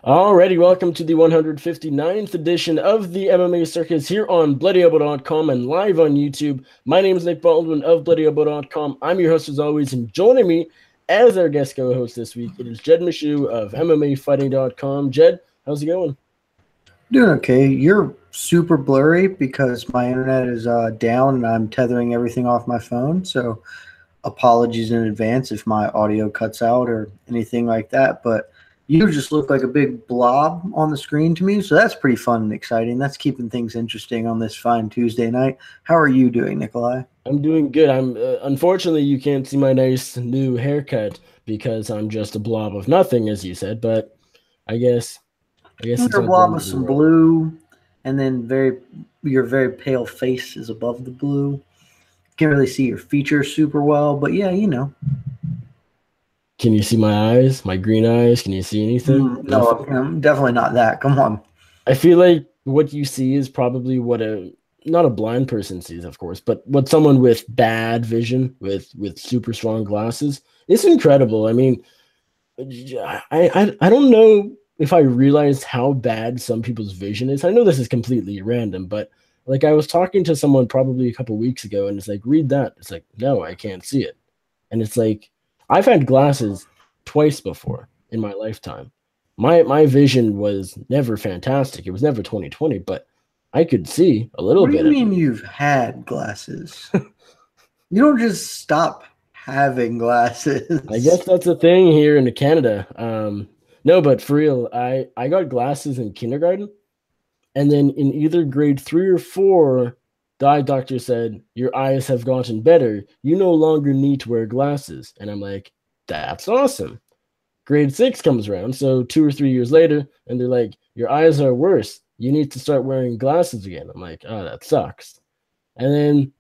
Alrighty, welcome to the 159th edition of the MMA Circus here on BloodyElbow.com and live on YouTube. My name is Nick Baldwin of BloodyElbow.com. I'm your host as always, and joining me as our guest co-host this week, it is Jed Meshew of MMAfighting.com. Jed, how's it going? Doing okay. You're super blurry because my internet is down and I'm tethering everything off my phone. So apologies in advance if my audio cuts out or anything like that. But you just look like a big blob on the screen to me. So that's pretty fun and exciting. That's keeping things interesting on this fine Tuesday night. How are you doing, Nikolai? I'm doing good. I'm unfortunately, you can't see my nice new haircut because I'm just a blob of nothing, as you said. But I guess You're it's a not blob the with end of the some world. blue, and then your very pale face is above the blue. Can't really see your features super well, but yeah, you know. Can you see my eyes? My green eyes? Can you see anything? No, I'm definitely not that. Come on. I feel like what you see is probably what not a blind person sees, of course, but what someone with bad vision with super strong glasses. It's incredible. I mean, I don't know if I realized how bad some people's vision is. I know this is completely random, but like I was talking to someone probably a couple weeks ago, and it's like, read that. It's like, no, I can't see it. And it's like, I've had glasses twice before in my lifetime. My vision was never fantastic. It was never 20/20, but I could see a little What do bit you at mean least. you've had glasses? You don't just stop having I guess glasses. that's a thing here in Canada. No, but for real, I got glasses in kindergarten, and then in either grade 3 or 4, the eye doctor said, "Your eyes have gotten better. You no longer need to wear glasses." And I'm like, "That's awesome." Grade 6 comes around, so 2 or 3 years later, and they're like, "Your eyes are worse. You need to start wearing glasses again." I'm like, "Oh, that sucks." And then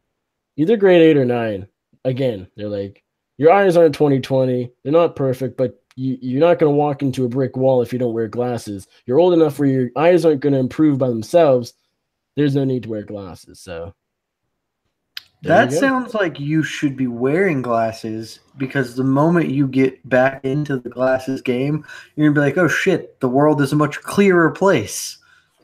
either grade 8 or 9, again, they're like, "Your eyes aren't 20/20. They're not perfect, but you're not going to walk into a brick wall if you don't wear glasses. You're old enough where your eyes aren't going to improve by themselves. There's no need to wear glasses." So there you That go. sounds like you should be wearing glasses because the moment you get back into the glasses game, you're going to be like, oh shit, the world is a much clearer place.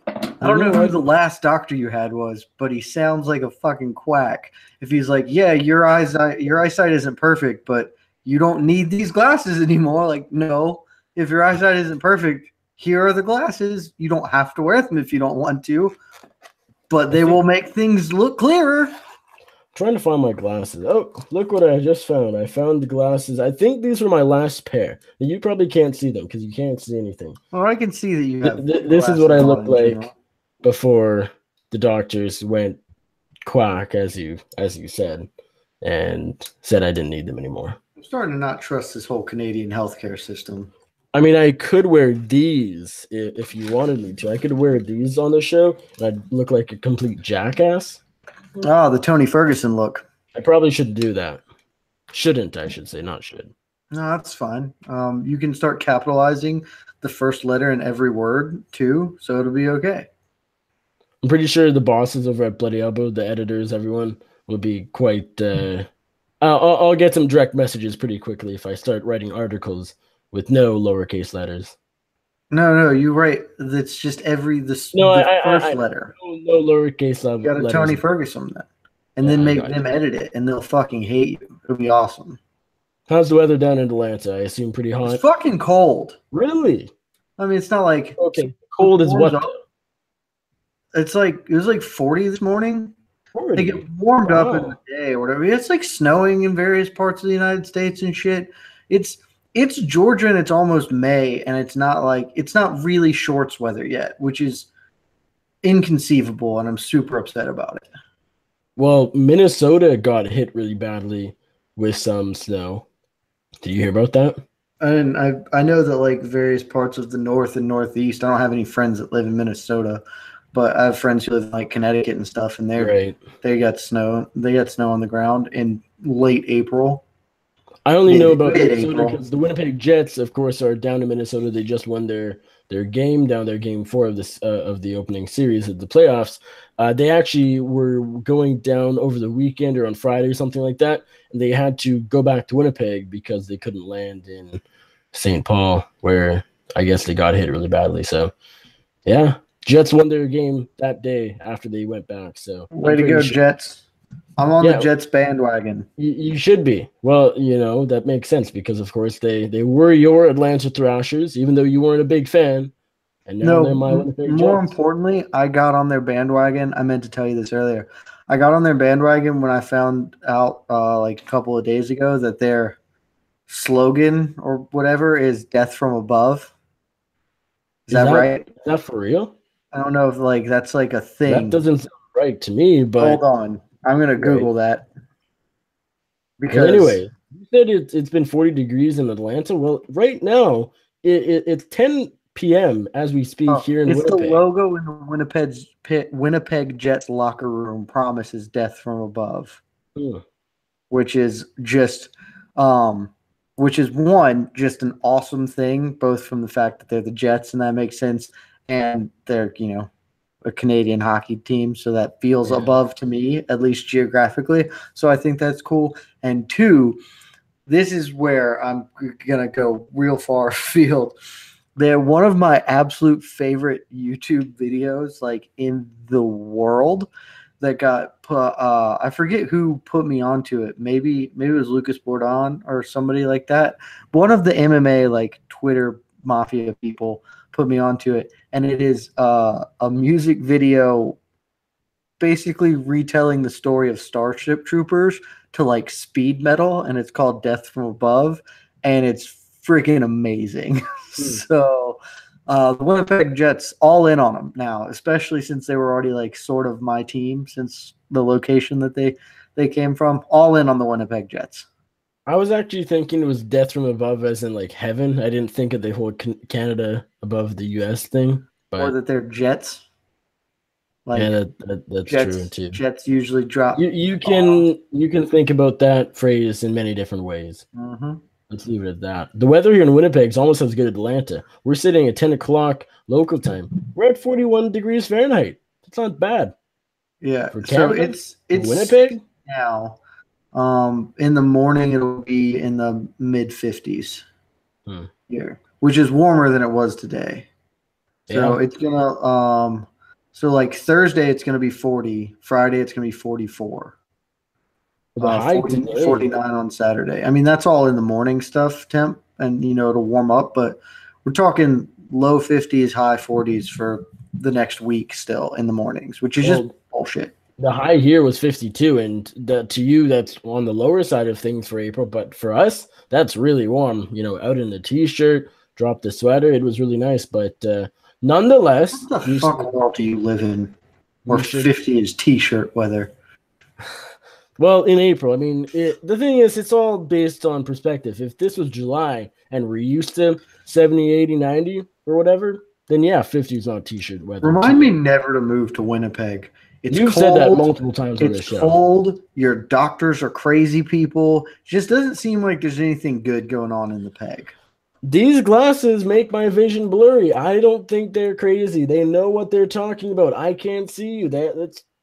I I don't know know. who the last doctor you had was, but he sounds like a fucking quack. If he's like, yeah, your eyesight isn't perfect, but you don't need these glasses anymore. Like, no, if your eyesight isn't perfect, here are the glasses. You don't have to wear them if you don't want to, but I they think will make things look clearer. trying to find my glasses. Oh, look what I just found. I found the glasses. I think these were my last pair. You probably can't see them because you can't see anything. Well, I can see that you have This is what I glasses on looked in like general. before the doctors went quack, as you said, and said I didn't need them anymore. I'm starting to not trust this whole Canadian healthcare system. I mean, I could wear these if you wanted me to. I could wear these on the show, and I'd look like a complete jackass. Oh, the Tony Ferguson look. I probably should do that. Shouldn't, I should say, not should. No, that's fine. You can start capitalizing the first letter in every word too, so it'll be okay. I'm pretty sure the bosses over at Bloody Elbow, the editors, everyone will be quite. I'll get some direct messages pretty quickly if I start writing articles with no lowercase letters. No, you're right. That's just No, the first letter. no lowercase You got to letters. Tony Ferguson that, and Yeah, then I make got them you. edit it, and they'll fucking hate you. It'll be awesome. How's the weather down in Atlanta? I assume pretty It's hot. fucking cold. Really? I mean, it's not like Okay. it Cold is warms what up. though? It's like it was like 40 this morning. They 40. get warmed up in the Wow. day or whatever. It's like snowing in various parts of the United States and shit. It's it's Georgia and it's almost May and it's not really shorts weather yet, which is inconceivable and I'm super upset about it. Well, Minnesota got hit really badly with some snow. Did you hear about that? And I know that like various parts of the north and northeast, I don't have any friends that live in Minnesota, but I have friends who live in like Connecticut and stuff and Right. they got snow. They got snow on the ground in late April. I only know about Mid Minnesota April. because the Winnipeg Jets, of course, are down in Minnesota. They just won their game down their game 4 of this of the opening series of the playoffs. They actually were going down over the weekend or on Friday or something like that, and they had to go back to Winnipeg because they couldn't land in St. Paul, where I guess they got hit really badly. So, yeah, Jets won their game that day after they went back. So, Way to go, Jets. I'm on the Yeah. Jets bandwagon. You should be. Well, that makes sense because, of course, they were your Atlanta Thrashers, even though you weren't a big fan. And now they're my Winnipeg more Jets. importantly, I got on their bandwagon. I meant to tell you this earlier. I got on their bandwagon when I found out like a couple of days ago that their slogan or whatever is "Death from Above." Is that right? Is that for real? I don't know if like that's like a thing. That doesn't sound right to me, but hold on. I'm gonna Google that. Because well, anyway, you said it's been 40 degrees in Atlanta. Well, right now it's 10 p.m. as we speak here in Winnipeg. It's the logo in the Winnipeg Jets locker room promises death from above, which is just just an awesome thing, both from the fact that they're the Jets and that makes sense, and they're a Canadian hockey team, so that feels above to me, at least geographically. So I think that's cool. And two, this is where I'm gonna go real far afield. They're one of my absolute favorite YouTube videos, like in the world, that got put. I forget who put me onto it. Maybe it was Lucas Bourdon or somebody like that. One of the MMA like Twitter mafia people put me onto it, and it is a music video basically retelling the story of Starship Troopers to like speed metal, and it's called Death from Above, and it's freaking amazing. So the Winnipeg Jets, all in on them now, especially since they were already like sort of my team since the location that they came from. All in on the Winnipeg Jets. I was actually thinking it was death from above, as in like heaven. I didn't think of the whole Canada above the U.S. thing, or that they're Jets. Like, yeah, that's Jets, true too. Jets usually drop. You can think about that phrase in many different ways. Mm-hmm. Let's leave it at that. The weather here in Winnipeg is almost as good as Atlanta. We're sitting at 10 o'clock local time. We're at 41 degrees Fahrenheit. That's not bad. Yeah. For Canada, so it's Winnipeg now. In the morning it'll be in the mid 50s here, which is warmer than it was today. So it's gonna so like Thursday it's gonna be 40. Friday it's gonna be 44. The high 49 on Saturday. I mean, that's all in the morning stuff, temp, and it'll warm up, but we're talking low 50s, high 40s for the next week still in the mornings, which is just bullshit. The high here was 52, and to you, that's on the lower side of things for April, but for us, that's really warm. Out in the t-shirt, drop the sweater, it was really nice, but nonetheless. What the fuck world do you live in where 50 is t-shirt weather? Well, in April, I mean, the thing is, it's all based on perspective. If this was July and we're used to 70, 80, 90 or whatever, then yeah, 50 is not t-shirt weather. Remind me never to move to Winnipeg. You've said that multiple times on this show. It's cold. Your doctors are crazy people. It just doesn't seem like there's anything good going on in the Peg. These glasses make my vision blurry. I don't think they're crazy. They know what they're talking about. I can't see you.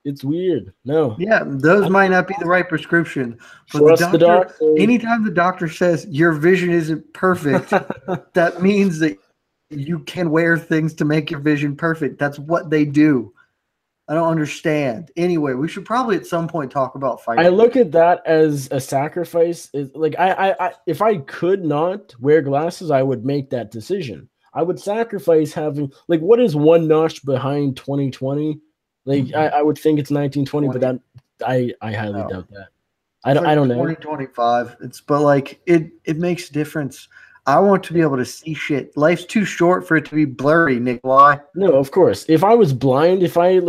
It's weird. No. Yeah, those might not be the right prescription. But the doctor, anytime the doctor says your vision isn't perfect, that means that you can wear things to make your vision perfect. That's what they do. I don't understand. Anyway, we should probably at some point talk about fighting. I look at that as a sacrifice. Like I if I could not wear glasses, I would make that decision. I would sacrifice having what is one notch behind 2020? Like I would think it's 1920, but that I highly doubt that. I don't know. 2025. It makes a difference. I want to be able to see shit. Life's too short for it to be blurry, Nikolai. No, of course. If I was blind, if I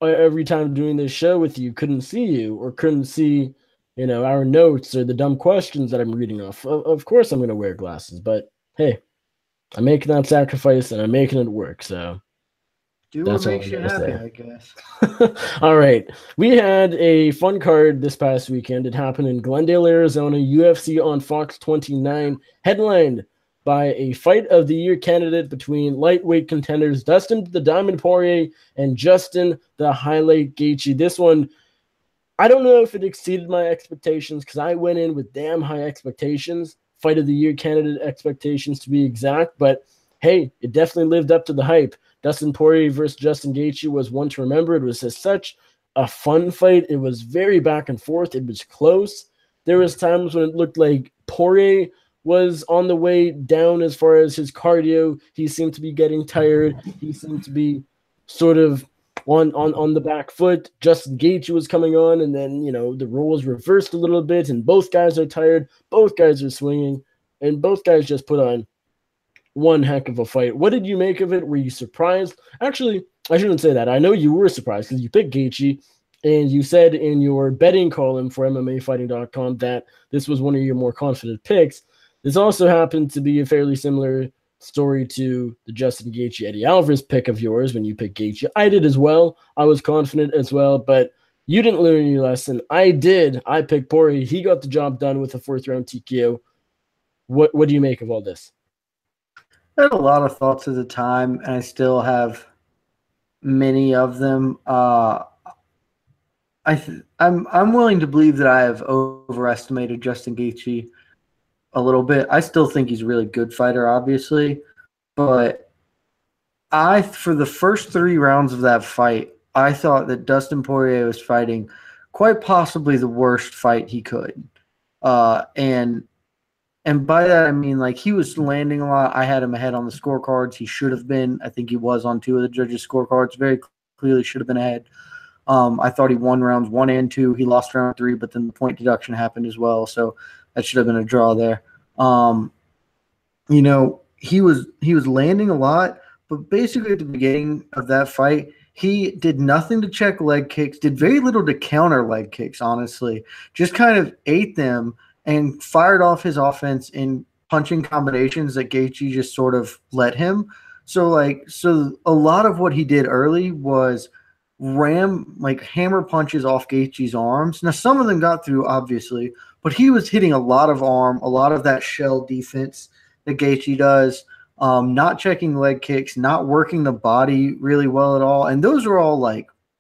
every time doing this show with you couldn't see you or couldn't see, our notes or the dumb questions that I'm reading off, of course I'm going to wear glasses. But hey, I'm making that sacrifice and I'm making it work. So do what makes you happy, I guess. All right. We had a fun card this past weekend. It happened in Glendale, Arizona, UFC on Fox 29, headlined by a fight of the year candidate between lightweight contenders Dustin the Diamond Poirier and Justin the Highlight Gaethje. This one, I don't know if it exceeded my expectations because I went in with damn high expectations. fight of the year candidate expectations to be exact, but hey, it definitely lived up to the hype. Dustin Poirier versus Justin Gaethje was one to remember. It was just such a fun fight. It was very back and forth. It was close. There was times when it looked like Poirier was on the way down as far as his cardio. He seemed to be getting tired. He seemed to be sort of on the back foot. Justin Gaethje was coming on, and then, the roles reversed a little bit, and both guys are tired. Both guys are swinging, and both guys just put on one heck of a fight. What did you make of it? Were you surprised? Actually, I shouldn't say that. I know you were surprised because you picked Gaethje, and you said in your betting column for MMAfighting.com that this was one of your more confident picks. This also happened to be a fairly similar story to the Justin Gaethje Eddie Alvarez pick of yours when you picked Gaethje. I did as well. I was confident as well, but you didn't learn your lesson. I did. I picked Poirier. He got the job done with a fourth round TKO. What do you make of all this? I had a lot of thoughts at the time, and I still have many of them. I'm willing to believe that I have overestimated Justin Gaethje a little bit. I still think he's a really good fighter, obviously, but for the first 3 rounds of that fight, I thought that Dustin Poirier was fighting quite possibly the worst fight he could, and by that I mean, like, he was landing a lot. I had him ahead on the scorecards. He should have been. I think he was on 2 of the judges' scorecards. Very clearly should have been ahead. I thought he won rounds 1 and 2. He lost round 3, but then the point deduction happened as well, so that should have been a draw there. He was landing a lot, but basically at the beginning of that fight, he did nothing to check leg kicks, did very little to counter leg kicks, honestly. Just kind of ate them and fired off his offense in punching combinations that Gaethje just sort of let him. So a lot of what he did early was hammer punches off Gaethje's arms. Now, some of them got through, obviously, but he was hitting a lot of arm, a lot of that shell defense that Gaethje does, not checking leg kicks, not working the body really well at all. And those are all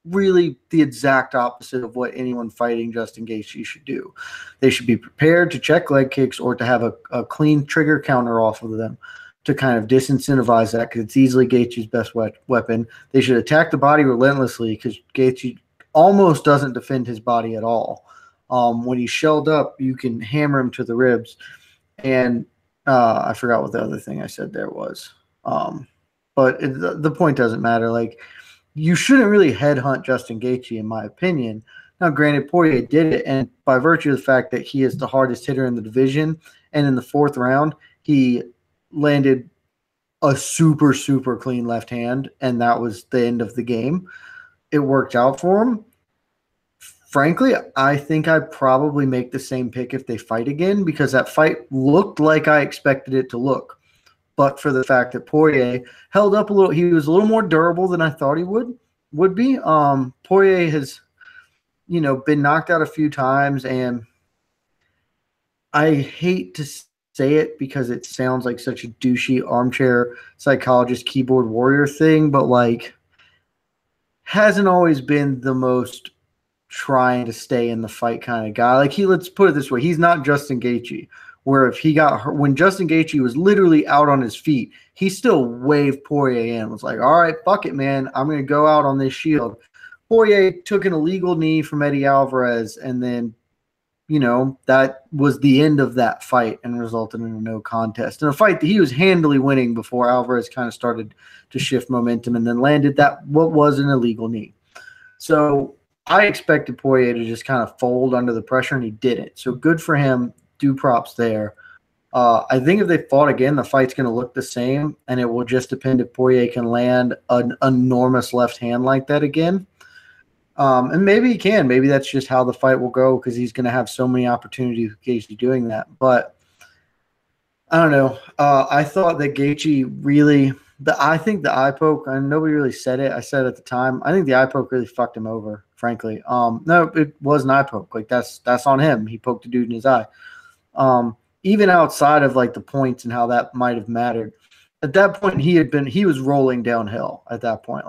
really the exact opposite of what anyone fighting Justin Gaethje should do. They should be prepared to check leg kicks or to have a clean trigger counter off of them to kind of disincentivize that, because it's easily Gaethje's best weapon. They should attack the body relentlessly, because Gaethje almost doesn't defend his body at all. When he's shelled up, you can hammer him to the ribs. And I forgot what the other thing I said there was. But the point doesn't matter. You shouldn't really headhunt Justin Gaethje, in my opinion. Now, granted, Poirier did it, and by virtue of the fact that he is the hardest hitter in the division, and in the 4th round, he landed a super, super clean left hand, and that was the end of the game. It worked out for him. Frankly, I think I'd probably make the same pick if they fight again, because that fight looked like I expected it to look. But for the fact that Poirier held up a little, he was a little more durable than I thought he would be. Poirier has, been knocked out a few times, and I hate to say it because it sounds like such a douchey armchair psychologist keyboard warrior thing, but hasn't always been the most trying to stay in the fight kind of guy. Let's put it this way, he's not Justin Gaethje, where if he got hurt, when Justin Gaethje was literally out on his feet, he still waved Poirier in. Was like, all right, fuck it, man. I'm going to go out on this shield. Poirier took an illegal knee from Eddie Alvarez, and then, that was the end of that fight and resulted in a no contest. In a fight that he was handily winning before Alvarez kind of started to shift momentum and then landed what was an illegal knee. So I expected Poirier to just kind of fold under the pressure, and he didn't. So good for him. Do props there. I think if they fought again, the fight's going to look the same, and it will just depend if Poirier can land an enormous left hand like that again. And maybe he can. Maybe that's just how the fight will go, because he's going to have so many opportunities with Gaethje doing that. But I don't know. I thought that Gaethje really – I think the eye poke – and nobody really said it. I said it at the time. I think the eye poke really fucked him over, frankly. No, it was an eye poke. That's on him. He poked a dude in his eye. Even outside of the points and how that might have mattered, at that point he was rolling downhill at that point.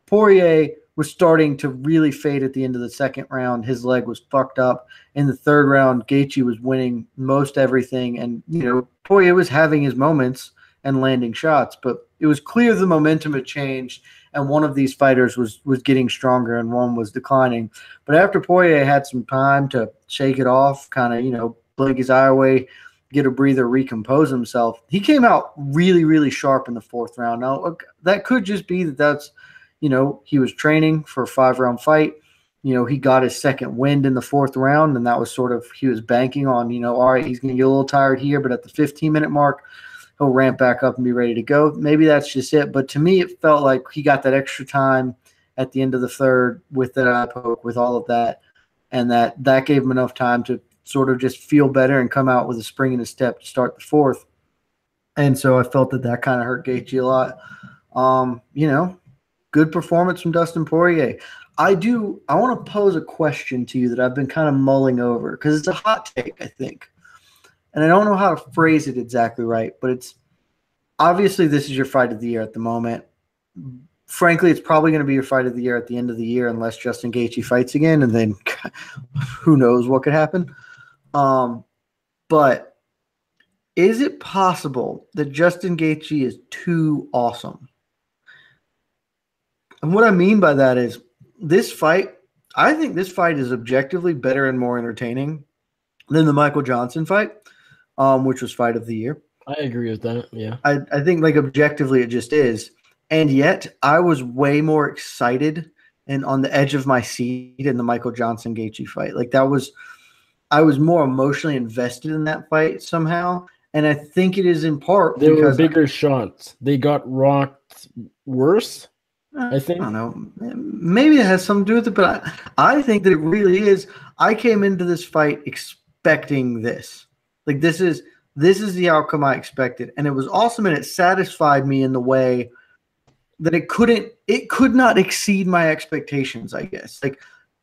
Poirier was starting to really fade at the end of the second round. His leg was fucked up. In the third round, Gaethje was winning most everything. And, Poirier was having his moments and landing shots, but it was clear the momentum had changed, and one of these fighters was getting stronger and one was declining. But after Poirier had some time to shake it off, kind of, blink his eye away, get a breather, recompose himself, he came out really, really sharp in the fourth round. Now, that could just be that's he was training for a 5-round fight. He got his second wind in the fourth round, and that was sort of, he was banking on, all right, he's going to get a little tired here, but at the 15-minute mark, he'll ramp back up and be ready to go. Maybe that's just it. But to me, it felt like he got that extra time at the end of the third with that eye poke, with all of that, and that gave him enough time to sort of just feel better and come out with a spring in his step to start the fourth. And so I felt that kind of hurt Gaethje a lot. Good performance from Dustin Poirier. I want to pose a question to you that I've been kind of mulling over, because it's a hot take, I think. And I don't know how to phrase it exactly right, but it's obviously this is your fight of the year at the moment. Frankly, it's probably going to be your fight of the year at the end of the year unless Justin Gaethje fights again, and then who knows what could happen. But is it possible that Justin Gaethje is too awesome? And what I mean by that is I think this fight is objectively better and more entertaining than the Michael Johnson fight, which was fight of the year. I agree with that, yeah. I think objectively it just is. And yet I was way more excited and on the edge of my seat in the Michael Johnson Gaethje fight. I was more emotionally invested in that fight somehow. And I think it is in part because were bigger shots. They got rocked worse, I think. I don't know. Maybe it has something to do with it, but I think that it really is. I came into this fight expecting this. This is the outcome I expected. And it was awesome, and it satisfied me in the way that it could not exceed my expectations, I guess.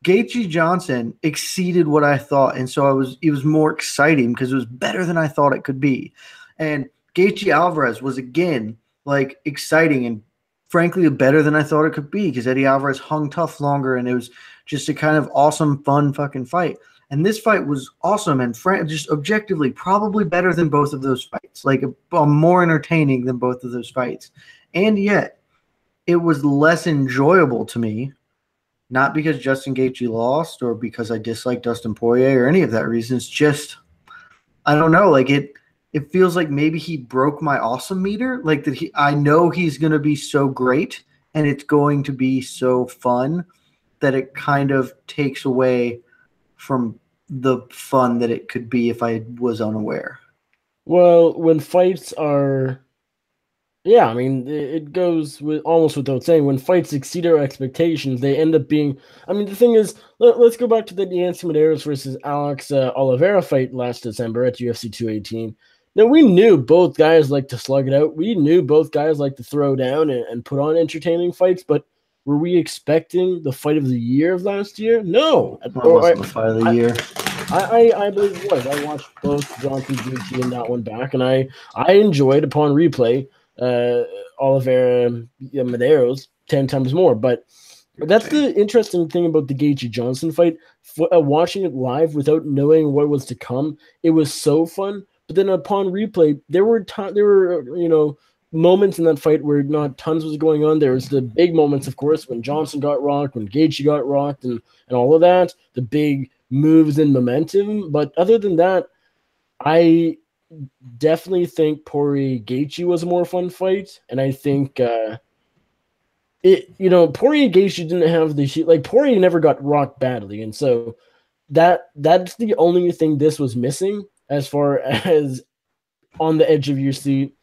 Gaethje Johnson exceeded what I thought, and so it was more exciting because it was better than I thought it could be. And Gaethje Alvarez was again exciting and frankly better than I thought it could be, because Eddie Alvarez hung tough longer, and it was just a kind of awesome, fun fucking fight. And this fight was awesome and just objectively probably better than both of those fights, more entertaining than both of those fights. And yet it was less enjoyable to me, not because Justin Gaethje lost or because I dislike Dustin Poirier or any of that reason. It's just, I don't know, it feels like maybe he broke my awesome meter, I know he's going to be so great and it's going to be so fun that it kind of takes away from the fun that it could be if I was unaware. Well, when fights are, yeah, I mean, it goes with almost without saying, when fights exceed our expectations, they end up being, I mean, the thing is, let's go back to the Nancy Medeiros versus Alex Oliveira fight last December at UFC 218. Now, we knew both guys like to slug it out. We knew both guys like to throw down and put on entertaining fights, but were we expecting the fight of the year of last year? No. It wasn't the fight of the year. I believe it was. I watched both Johnson Gaethje and that one back, and I enjoyed, upon replay, Oliveira Medeiros 10 times more. But that's the interesting thing about the Gaethje Johnson fight. Watching it live without knowing what was to come, it was so fun. But then upon replay, there were moments in that fight where not tons was going on. There was the big moments, of course, when Johnson got rocked, when Gaethje got rocked, and all of that, the big moves and momentum. But other than that, I definitely think Poirier Gaethje was a more fun fight, and I think Poirier Gaethje didn't have the Poirier never got rocked badly, and so that's the only thing this was missing as far as on the edge of your seat,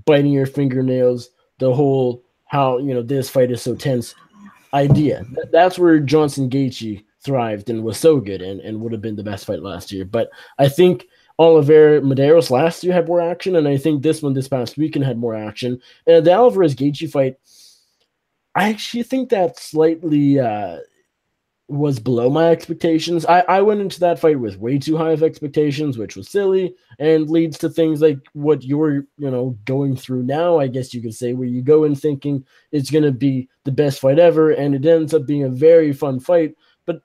biting your fingernails, the whole how this fight is so tense idea. That's where Johnson Gaethje thrived and was so good and would have been the best fight last year. But I think Oliveira Medeiros last year had more action, and I think this past weekend had more action. And the Alvarez Gaethje fight, I actually think that's slightly was below my expectations. I went into that fight with way too high of expectations, which was silly and leads to things like what you're, going through now, I guess you could say, where you go in thinking it's going to be the best fight ever, and it ends up being a very fun fight, but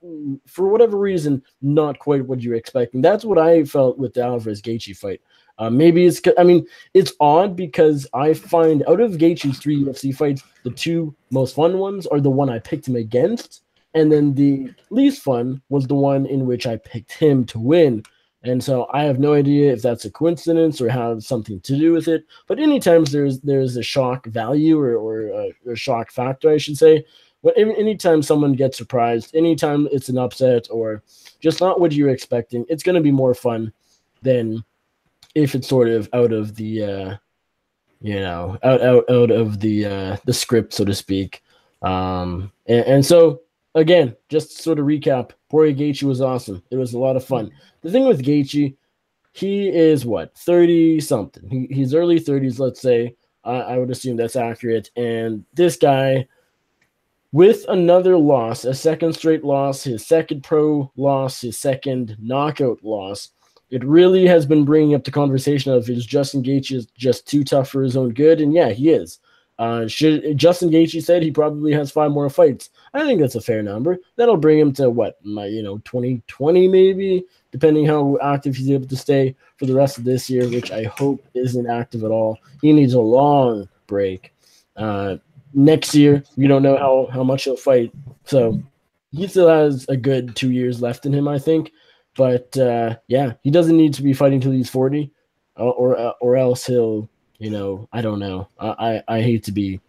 for whatever reason, not quite what you're expecting. That's what I felt with the Alvarez Gaethje fight. Maybe it's odd because I find out of Gaethje's 3 UFC fights, the two most fun ones are the one I picked him against, and then the least fun was the one in which I picked him to win. And so I have no idea if that's a coincidence or has something to do with it. But anytime there's a shock value or a shock factor, I should say. But anytime someone gets surprised, anytime it's an upset or just not what you're expecting, it's going to be more fun than if it's sort of out of the out of the script, so to speak. And so again, just to sort of recap, Poirier Gaethje was awesome. It was a lot of fun. The thing with Gaethje, he is what, 30 something. He's early 30s, let's say. I would assume that's accurate. And this guy, with another loss, a second straight loss, his second pro loss, his second knockout loss, it really has been bringing up the conversation of, is Justin Gaethje just too tough for his own good? And yeah, he is. Justin Gaethje said he probably has 5 more fights. I think that's a fair number. That'll bring him to 2020 maybe, depending how active he's able to stay for the rest of this year, which I hope isn't active at all. He needs a long break. Next year, we don't know how much he'll fight. So he still has a good 2 years left in him, I think. But yeah, he doesn't need to be fighting till he's 40, or else he'll, I don't know. I hate to be,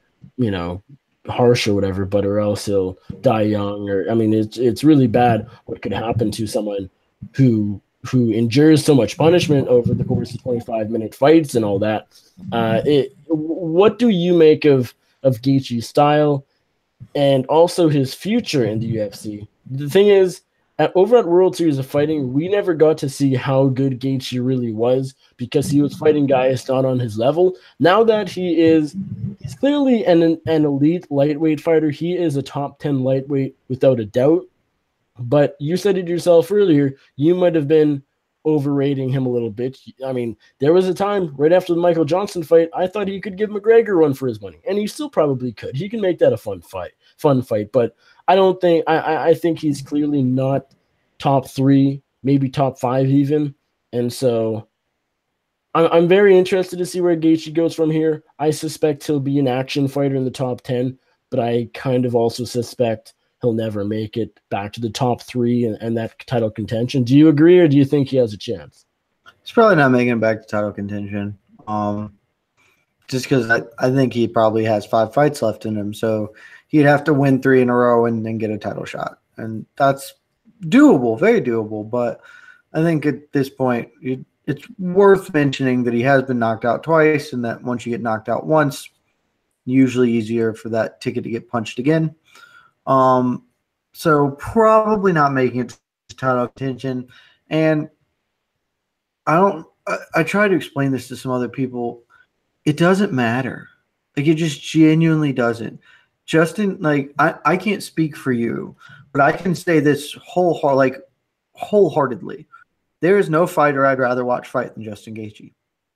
harsh or whatever, but or else he'll die young. Or it's really bad what could happen to someone who endures so much punishment over the course of 25-minute fights and all that. What do you make of Gaethje's style and also his future in the UFC? The thing is, over at World Series of Fighting, we never got to see how good Gaethje really was because he was fighting guys not on his level. Now that he's clearly an elite lightweight fighter. He is a top 10 lightweight without a doubt. But you said it yourself earlier, you might have been overrating him a little bit. There was a time right after the Michael Johnson fight, I thought he could give McGregor a run for his money, and he still probably could. He can make that a fun fight, but I don't think I think he's clearly not top 3, maybe top 5 even. And so I'm very interested to see where Gaethje goes from here. I suspect he'll be an action fighter in the top 10, but I kind of also suspect he'll never make it back to the top 3 and that title contention. Do you agree, or do you think he has a chance? He's probably not making it back to title contention. Just because I think he probably has 5 fights left in him. So he'd have to win 3 in a row and then get a title shot. And that's doable, very doable. But I think at this point, it's worth mentioning that he has been knocked out twice, and that once you get knocked out once, usually easier for that ticket to get punched again. So probably not making it to title contention. And I try to explain this to some other people. It doesn't matter. Like, it just genuinely doesn't. Justin, like, I can't speak for you, but I can say this wholeheartedly. There is no fighter I'd rather watch fight than Justin Gaethje.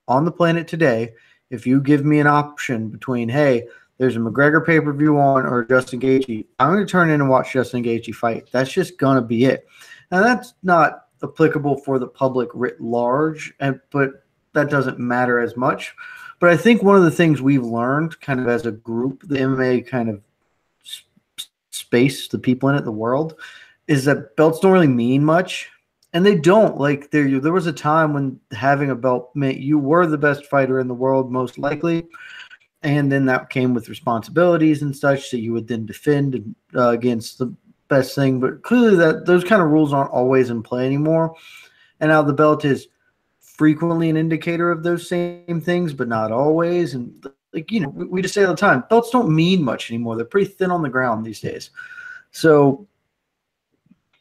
On the planet today, if you give me an option between, hey, there's a McGregor pay-per-view on or Justin Gaethje, I'm going to turn in and watch Justin Gaethje fight. That's just going to be it. Now, that's not applicable for the public writ large, but that doesn't matter as much. But I think one of the things we've learned kind of as a group, the MMA kind of space, the people in it, the world, is that belts don't really mean much. And they don't. Like, there was a time when having a belt meant you were the best fighter in the world, most likely. And then that came with responsibilities and such that you would then defend against the best thing. But clearly those kind of rules aren't always in play anymore. And now the belt is frequently an indicator of those same things, but not always. And we just say all the time, belts don't mean much anymore. They're pretty thin on the ground these days. So,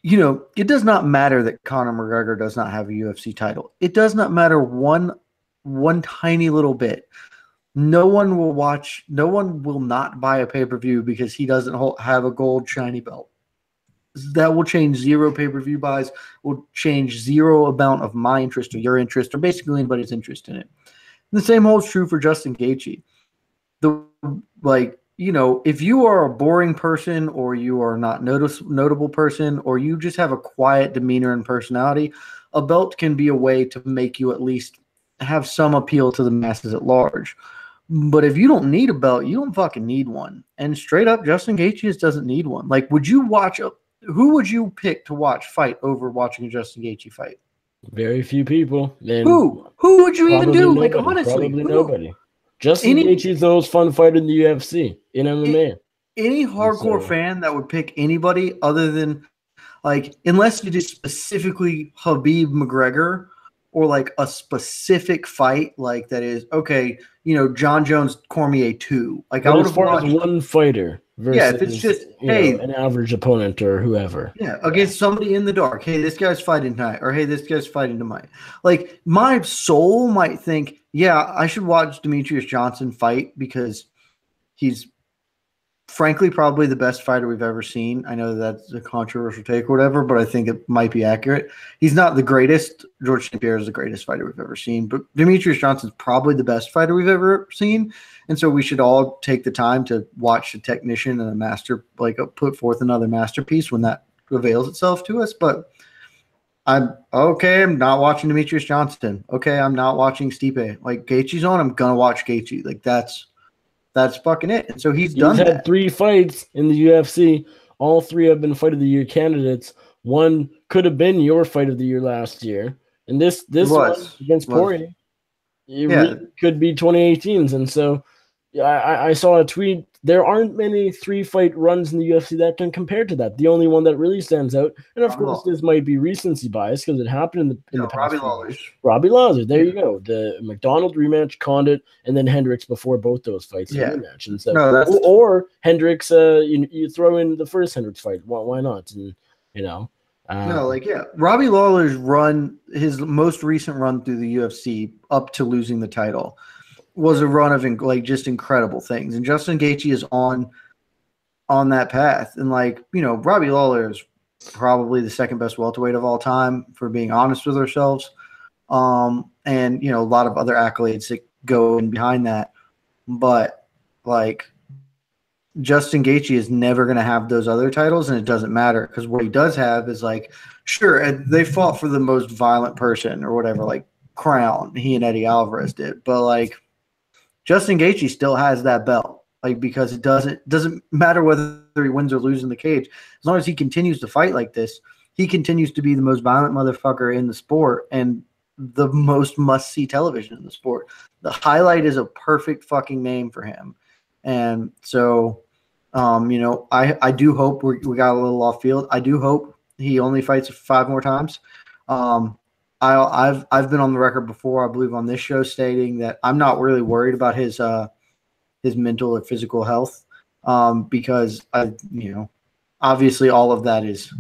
it does not matter that Conor McGregor does not have a UFC title. It does not matter one tiny little bit. No one will watch. No one will not buy a pay-per-view because he doesn't have a gold shiny belt. that will change zero pay-per-view buys, will change zero amount of my interest or your interest or basically anybody's interest in it. And the same holds true for Justin Gaethje. If you are a boring person or you are not notable person or you just have a quiet demeanor and personality, a belt can be a way to make you at least have some appeal to the masses at large. But if you don't need a belt, you don't fucking need one. And straight up, Justin Gaethje just doesn't need one. Like, who would you pick to watch fight over watching a Justin Gaethje fight? Very few people. And Who would you even do? Nobody, like, honestly, probably nobody. Justin Gaethje is the most fun fight in the UFC, in MMA. Any hardcore fan that would pick anybody other than, like, unless you did specifically Khabib McGregor or like a specific fight, like that is okay. John Jones Cormier 2. Like, but I would have watched one fighter versus if it's just an average opponent or whoever. Yeah, against somebody in the dark. Hey, this guy's fighting tonight, or hey, this guy's fighting tonight. Like, my soul might think, yeah, I should watch Demetrius Johnson fight because he's frankly probably the best fighter we've ever seen. I know that's a controversial take or whatever, but I think it might be accurate. He's not the greatest. George St. Pierre is the greatest fighter we've ever seen, but Demetrius Johnson's probably the best fighter we've ever seen. And so we should all take the time to watch a technician and a master, put forth another masterpiece when that avails itself to us. But I'm not watching Demetrius Johnson. Okay, I'm not watching Stipe. Like, Gaethje's on, I'm gonna watch Gaethje. Like, that's fucking it. And so he's had 3 fights in the UFC. All 3 have been Fight of the Year candidates. One could have been your Fight of the Year last year, and this one against Poirier, really could be 2018's. And so, I saw a tweet. There aren't many 3-fight runs in the UFC that can compare to that. The only one that really stands out, and of course, this might be recency bias because it happened in the past. Robbie Lawler. There you go. The McDonald rematch, Condit, and then Hendricks before both those fights. Rematch. And so, or Hendricks. You throw in the first Hendricks fight. Why not? And Robbie Lawler's run, his most recent run through the UFC up to losing the title, was a run of just incredible things. And Justin Gaethje is on that path. And Robbie Lawler is probably the second best welterweight of all time, for being honest with ourselves. And a lot of other accolades that go in behind that. But Justin Gaethje is never going to have those other titles, and it doesn't matter, because what he does have is sure, they fought for the most violent person or whatever, Crown, he and Eddie Alvarez did. But Justin Gaethje still has that belt, because it doesn't matter whether he wins or loses in the cage. As long as he continues to fight like this, he continues to be the most violent motherfucker in the sport and the most must-see television in the sport. The Highlight is a perfect fucking name for him. And so, I do hope we got a little off field. I do hope he only fights 5 more times. I've been on the record before, I believe on this show, stating that I'm not really worried about his mental or physical health, because obviously all of that is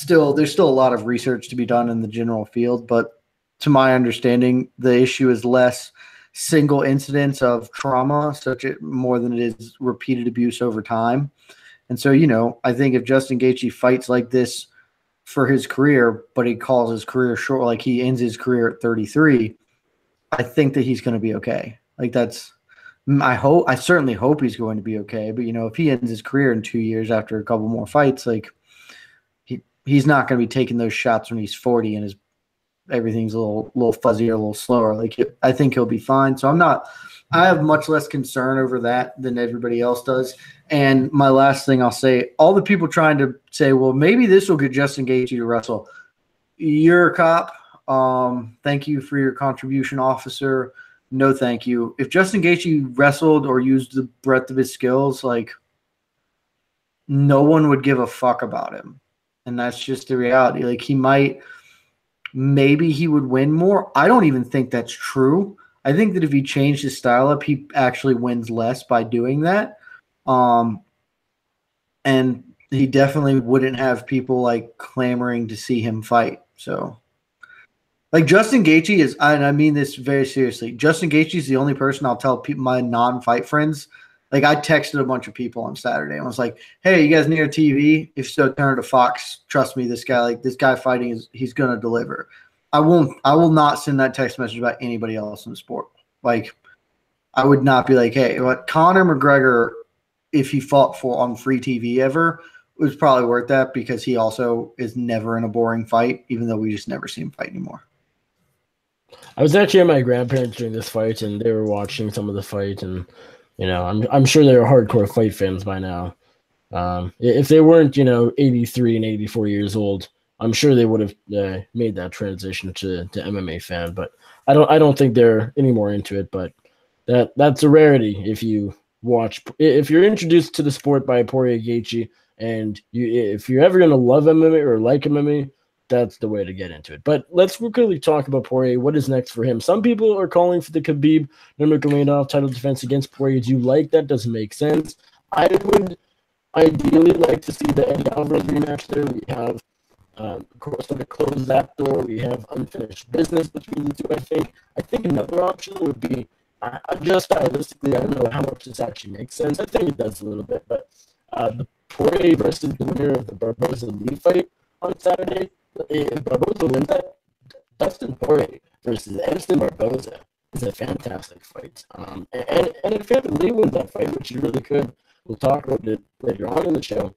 there's still a lot of research to be done in the general field, but to my understanding, the issue is less single incidents of trauma, more than it is repeated abuse over time. And so, I think if Justin Gaethje fights like this for his career, but he calls his career short, he ends his career at 33, I think that he's going to be okay. I certainly hope he's going to be okay. But, if he ends his career in 2 years after a couple more fights, he's not going to be taking those shots when he's 40 and everything's a little fuzzy or a little slower. I think he'll be fine. So I have much less concern over that than everybody else does. And my last thing I'll say, all the people trying to say, well, maybe this will get Justin Gaethje to wrestle. You're a cop. Thank you for your contribution, officer. No, thank you. If Justin Gaethje wrestled or used the breadth of his skills, no one would give a fuck about him. And that's just the reality. Maybe he would win more. I don't even think that's true. I think that if he changed his style up, he actually wins less by doing that. And he definitely wouldn't have people clamoring to see him fight. So Justin Gaethje is, and I mean this very seriously, Justin Gaethje is the only person I'll tell my non-fight friends Like I texted a bunch of people on Saturday and was like, "Hey, you guys need a TV? If so, turn to Fox. Trust me, this guy fighting he's gonna deliver." I will not send that text message about anybody else in the sport. Like I would not be like, "Hey, what Conor McGregor, if he fought for on free TV ever, was probably worth that because he also is never in a boring fight, even though we just never see him fight anymore." I was actually at my grandparents during this fight, and they were watching some of the fight, and I'm sure they were hardcore fight fans by now. If they weren't, 83 and 84 years old, I'm sure they would have made that transition to MMA fan. But I don't think they're any more into it. But that's a rarity if you're introduced to the sport by Poirier Gaethje, and if you're ever gonna love MMA or like MMA, that's the way to get into it. But let's quickly talk about Poirier. What is next for him? Some people are calling for the Khabib Nurmagomedov title defense against Poirier. Do you like that? Doesn't make sense. I would ideally like to see the Eddie Alvarez rematch there. We have, of course, going to close that door. We have unfinished business between the two, I think. I think another option would be, just stylistically, I don't know how much this actually makes sense. I think it does a little bit, but the Poirier versus the winner of the Barboza Lee fight on Saturday, if Barboza wins that, Dustin Poirier versus Edson Barboza is a fantastic fight. And if Kevin Lee wins that fight, which he really could, we'll talk about it later on in the show.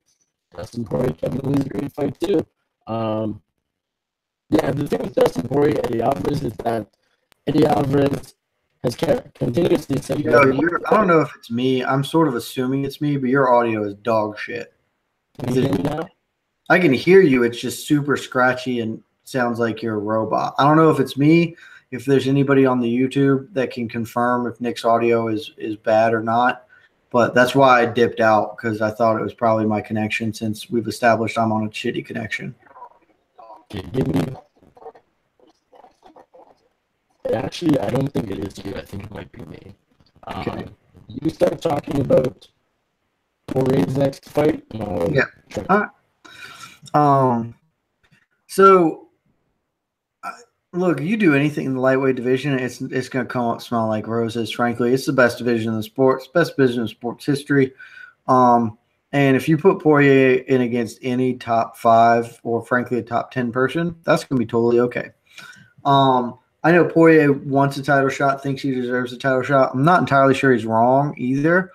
Dustin Poirier, Kevin Lee is a great fight too. The thing with Dustin Poirier, Eddie Alvarez is that Eddie Alvarez has continuously said, I don't know if it's me. I'm sort of assuming it's me, but your audio is dog shit. Can you hear me now? I can hear you. It's just super scratchy and sounds like you're a robot. I don't know if it's me. If there's anybody on the YouTube that can confirm if Nick's audio is bad or not. But that's why I dipped out, because I thought it was probably my connection, since we've established I'm on a shitty connection. Okay, actually, I don't think it is you. I think it might be me. Okay. You start talking about Poirier's next fight. Yeah. All right. So, look, you do anything in the lightweight division, it's going to come up smelling like roses. Frankly, it's the best division in the sport. It's the best division in sports history. And if you put Poirier in against any top 5 or frankly a top 10 person, that's going to be totally okay. I know Poirier wants a title shot, thinks he deserves a title shot. I'm not entirely sure he's wrong either.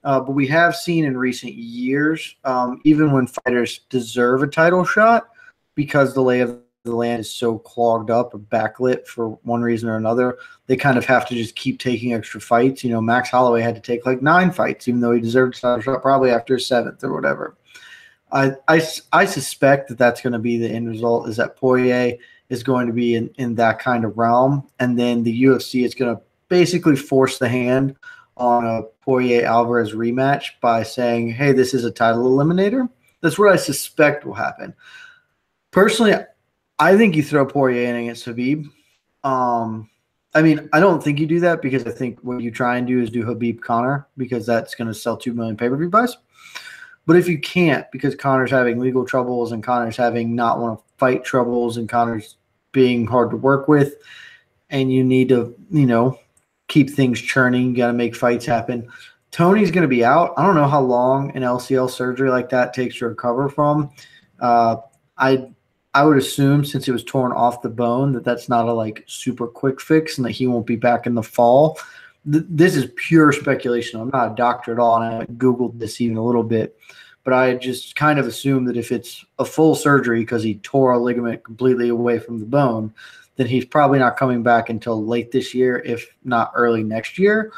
But we have seen in recent years, even when fighters deserve a title shot, because the lay of the land is so clogged up or backlit for one reason or another, they kind of have to just keep taking extra fights. Max Holloway had to take like 9 fights, even though he deserved a title shot probably after his 7th or whatever. I suspect that that's going to be the end result, is that Poirier is going to be in that kind of realm. And then the UFC is going to basically force the hand on a Poirier-Alvarez rematch by saying, hey, this is a title eliminator. That's what I suspect will happen. Personally, I think you throw Poirier in against Khabib. I don't think you do that, because I think what you try and do is do Khabib-Conor, because that's going to sell 2 million pay-per-view buys. But if you can't, because Conor's having legal troubles and Conor's having not want to fight troubles and Conor's being hard to work with, and you need to, keep things churning, you got to make fights happen. Tony's going to be out. I don't know how long an LCL surgery like that takes to recover from. I would assume, since it was torn off the bone, that that's not a super quick fix and that he won't be back in the fall. This is pure speculation. I'm not a doctor at all, and I Googled this even a little bit. But I just kind of assume that if it's a full surgery because he tore a ligament completely away from the bone, then he's probably not coming back until late this year, if not early next year.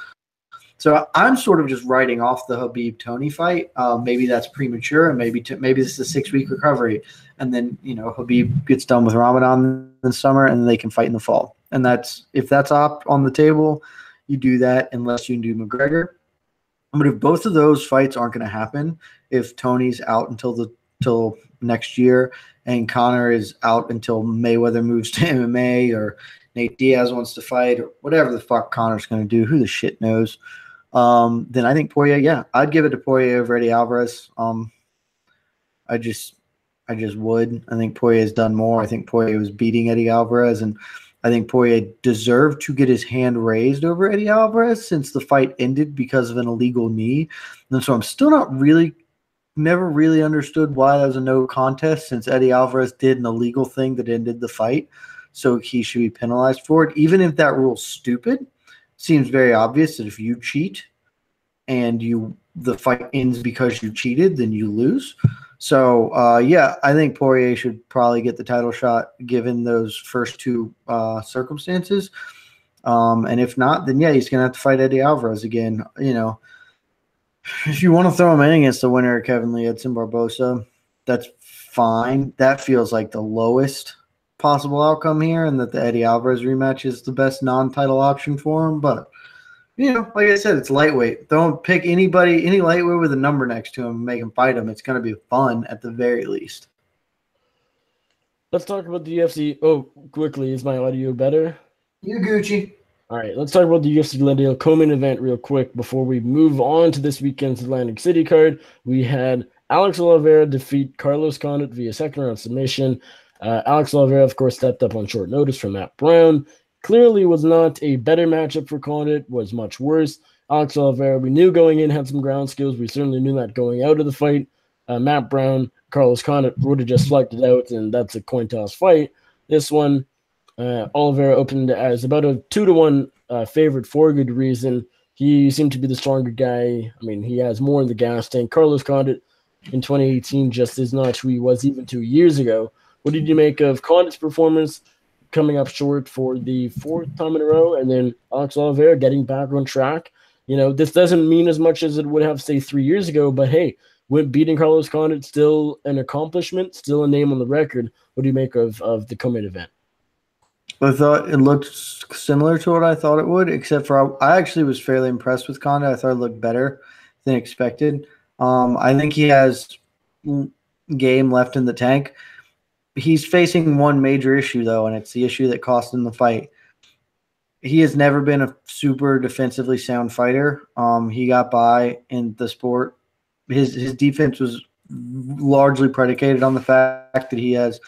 So I'm sort of just writing off the Khabib-Tony fight. Maybe that's premature, and maybe this is a 6-week recovery. And then, Khabib gets done with Ramadan in the summer, and they can fight in the fall. And if that's on the table, you do that, unless you can do McGregor. But if both of those fights aren't going to happen, if Tony's out until next year and Conor is out until Mayweather moves to MMA, or Nate Diaz wants to fight, or whatever the fuck Conor's going to do, who the shit knows, then I think Poirier, I'd give it to Poirier over Eddie Alvarez. I just would. I think Poirier's done more. I think Poirier was beating Eddie Alvarez, and I think Poirier deserved to get his hand raised over Eddie Alvarez since the fight ended because of an illegal knee. And so I'm still never really understood why that was a no contest since Eddie Alvarez did an illegal thing that ended the fight. So he should be penalized for it. Even if that rule's stupid, seems very obvious that if you cheat and the fight ends because you cheated, then you lose. So, yeah, I think Poirier should probably get the title shot given those first two circumstances. And if not, then, yeah, he's going to have to fight Eddie Alvarez again. You know, if you want to throw him in against the winner of Kevin Lee, Edson Barboza, that's fine. That feels like the lowest possible outcome here, and that the Eddie Alvarez rematch is the best non-title option for him. But, you know, like I said, it's lightweight. Don't pick any lightweight with a number next to him and make him fight him. It's going to be fun at the very least. Let's talk about the UFC. Oh, quickly, is my audio better? You Gucci. All right, let's talk about the UFC Glendale co-main event real quick before we move on to this weekend's Atlantic City card. We had Alex Oliveira defeat Carlos Condit via second-round submission. Alex Oliveira, of course, stepped up on short notice from Matt Brown. Clearly was not a better matchup for Condit, was much worse. Alex Oliveira, we knew going in, had some ground skills. We certainly knew that going out of the fight. Matt Brown, Carlos Condit would have just slugged it out, and that's a coin toss fight. This one, Oliveira opened as about a 2-1 favorite for good reason. He seemed to be the stronger guy. I mean, he has more in the gas tank. Carlos Condit in 2018 just is not who he was even 2 years ago. What did you make of Condit's performance coming up short for the fourth time in a row, and then Alex Oliveira getting back on track? You know, this doesn't mean as much as it would have, say, 3 years ago, but hey, with beating Carlos Condit, still an accomplishment, still a name on the record. What do you make of the co-main event? I thought it looked similar to what I thought it would, except for I actually was fairly impressed with Condit. I thought it looked better than expected. I think he has game left in the tank. He's facing one major issue, though, and it's the issue that cost him the fight. He has never been a super defensively sound fighter. He got by in the sport. His defense was largely predicated on the fact that he has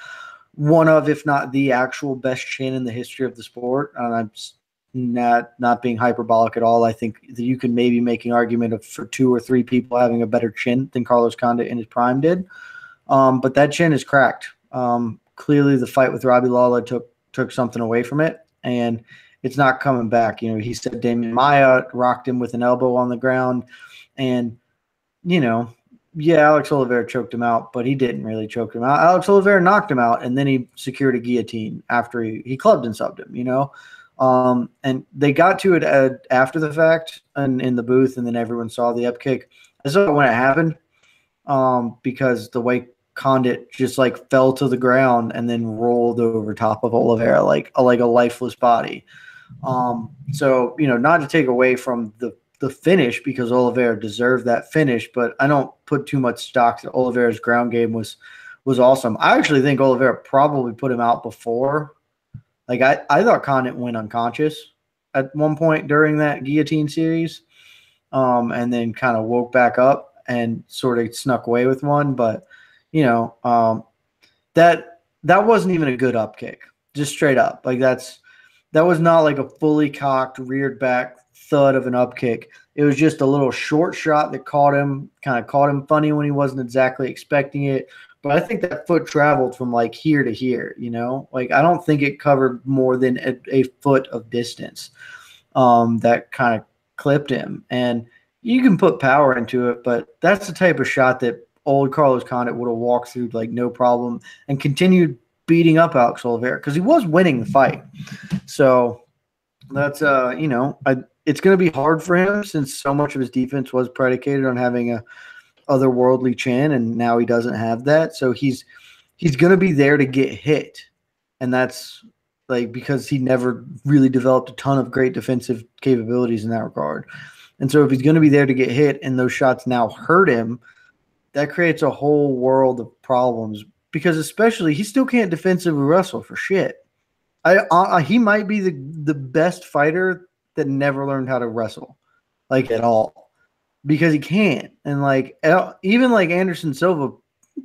one of, if not the actual best chin in the history of the sport. And I'm not being hyperbolic at all. I think that you can maybe make an argument for 2 or 3 people having a better chin than Carlos Condit in his prime did. But that chin is cracked. Clearly the fight with Robbie Lawler took something away from it, and it's not coming back. You know, he said Damian Maia rocked him with an elbow on the ground, and, you know, yeah, Alex Oliveira choked him out, but he didn't really choke him out. Alex Oliveira knocked him out, and then he secured a guillotine after he clubbed and subbed him, you know. And they got to it after the fact and in the booth, and then everyone saw the up kick. I saw it when it happened because the way Condit just like fell to the ground and then rolled over top of Oliveira like a lifeless body. So, you know, not to take away from the finish, because Oliveira deserved that finish, but I don't put too much stock that Oliveira's ground game was awesome. I actually think Oliveira probably put him out before. Like I thought Condit went unconscious at one point during that guillotine series, and then kind of woke back up and sort of snuck away with one. But, you know, that wasn't even a good up kick, just straight up. Like that was not like a fully cocked, reared back thud of an up kick. It was just a little short shot that caught him funny when he wasn't exactly expecting it. But I think that foot traveled from like here to here, you know, like I don't think it covered more than a foot of distance that kind of clipped him. And you can put power into it, but that's the type of shot that old Carlos Condit would have walked through like no problem and continued beating up Alex Oliveira because he was winning the fight. So that's, you know, it's going to be hard for him since so much of his defense was predicated on having a otherworldly chin, and now he doesn't have that. So he's going to be there to get hit, and that's like because he never really developed a ton of great defensive capabilities in that regard. And so if he's going to be there to get hit and those shots now hurt him, that creates a whole world of problems because especially he still can't defensively wrestle for shit. He might be the best fighter that never learned how to wrestle, like at all, because he can't. And like even like Anderson Silva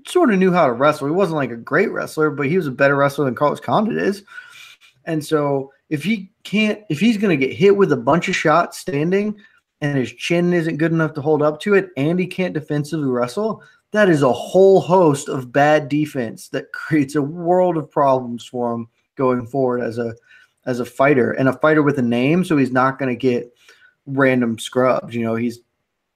sort of knew how to wrestle. He wasn't like a great wrestler, but he was a better wrestler than Carlos Condit is. And so if he's going to get hit with a bunch of shots standing and his chin isn't good enough to hold up to it and he can't defensively wrestle, that is a whole host of bad defense that creates a world of problems for him going forward as a fighter, and a fighter with a name. So he's not going to get random scrubs.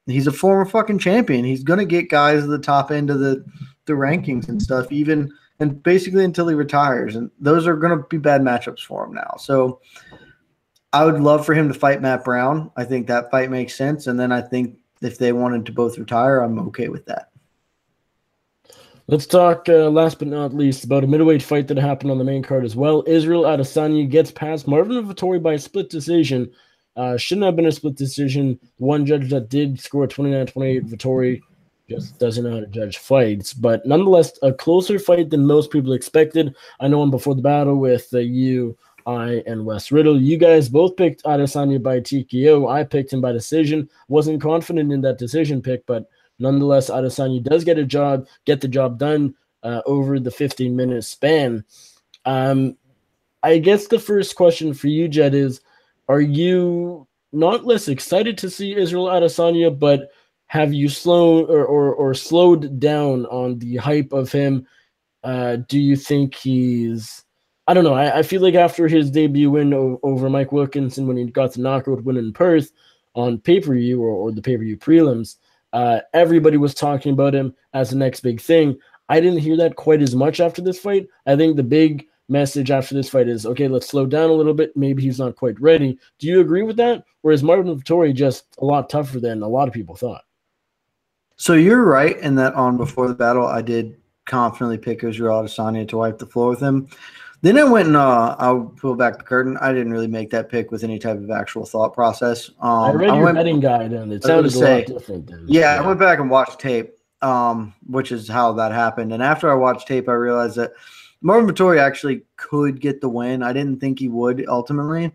He's a former fucking champion. He's going to get guys at the top end of the rankings and stuff, even and basically until he retires. And those are going to be bad matchups for him now. So I would love for him to fight Matt Brown. I think that fight makes sense. And then I think if they wanted to both retire, I'm okay with that. Let's talk, last but not least, about a middleweight fight that happened on the main card as well. Israel Adesanya gets past Marvin Vettori by a split decision. Shouldn't have been a split decision. One judge that did score 29-28, Vettori just doesn't know how to judge fights. But nonetheless, a closer fight than most people expected. I know him before the battle with you, I, and Wes Riddle. You guys both picked Adesanya by TKO. I picked him by decision. Wasn't confident in that decision pick, but nonetheless, Adesanya does get the job done over the 15-minute span. I guess the first question for you, Jed, is, are you not less excited to see Israel Adesanya, but have you slowed or slowed down on the hype of him? Do you think he's – I don't know. I feel like after his debut win over Mike Wilkinson when he got the knockout win in Perth on pay-per-view or the pay-per-view prelims, everybody was talking about him as the next big thing. I didn't hear that quite as much after this fight. I think the big message after this fight is, okay, let's slow down a little bit. Maybe he's not quite ready. Do you agree with that? Or is Marvin Vettori just a lot tougher than a lot of people thought? So you're right in that on Before the Battle, I did confidently pick Israel Adesanya to wipe the floor with him. Then I went and I'll pull back the curtain. I didn't really make that pick with any type of actual thought process. I read your betting guide, and it sounded a lot different. Yeah, I went back and watched tape, which is how that happened. And after I watched tape, I realized that Marvin Vettori actually could get the win. I didn't think he would ultimately,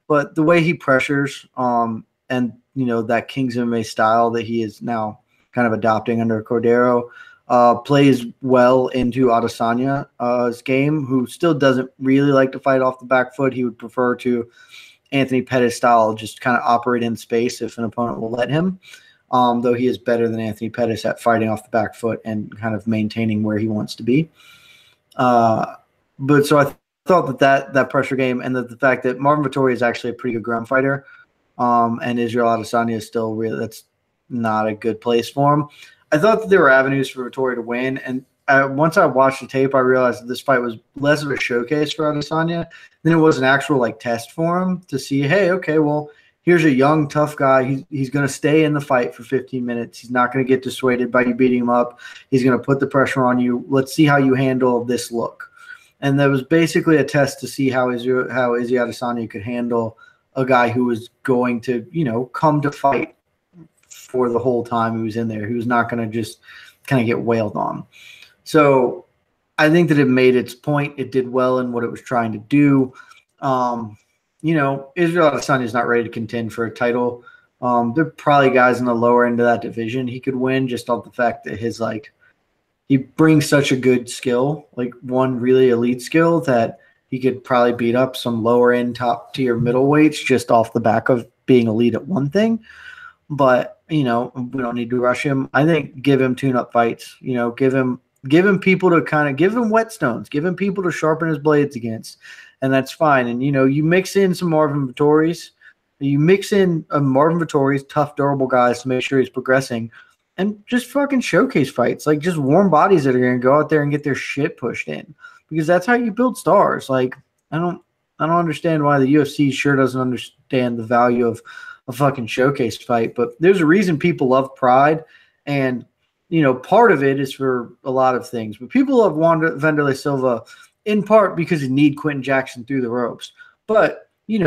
but the way he pressures, and that King's MMA style that he is now kind of adopting under Cordero, plays well into Adesanya's game, who still doesn't really like to fight off the back foot. He would prefer to Anthony Pettis style, just kind of operate in space if an opponent will let him, though he is better than Anthony Pettis at fighting off the back foot and kind of maintaining where he wants to be. But so I thought that pressure game and the fact that Marvin Vettori is actually a pretty good ground fighter, and Israel Adesanya is still really – that's not a good place for him. I thought that there were avenues for Vettori to win, and once I watched the tape, I realized that this fight was less of a showcase for Adesanya than it was an actual test for him to see, hey, okay, well, here's a young, tough guy. He's going to stay in the fight for 15 minutes. He's not going to get dissuaded by you beating him up. He's going to put the pressure on you. Let's see how you handle this look. And that was basically a test to see how Izzy Adesanya could handle a guy who was going to, come to fight for the whole time he was in there. He was not going to just kind of get wailed on. So I think that it made its point. It did well in what it was trying to do. Israel Adesanya is not ready to contend for a title. There are probably guys in the lower end of that division he could win just off the fact that his he brings such a good skill, one really elite skill, that he could probably beat up some lower end top tier middleweights just off the back of being elite at one thing. But we don't need to rush him. I think give him tune-up fights. Give him people to kind of give him whetstones. Give him people to sharpen his blades against, and that's fine. And you mix in some Marvin Vettori's. You mix in Marvin Vettori's tough, durable guys to make sure he's progressing, and just fucking showcase fights, just warm bodies that are going to go out there and get their shit pushed in, because that's how you build stars. I don't understand why the UFC sure doesn't understand the value of a fucking showcase fight, but there's a reason people love Pride, and part of it is for a lot of things. But people love Wanderlei Silva in part because he need Quentin Jackson through the ropes. But he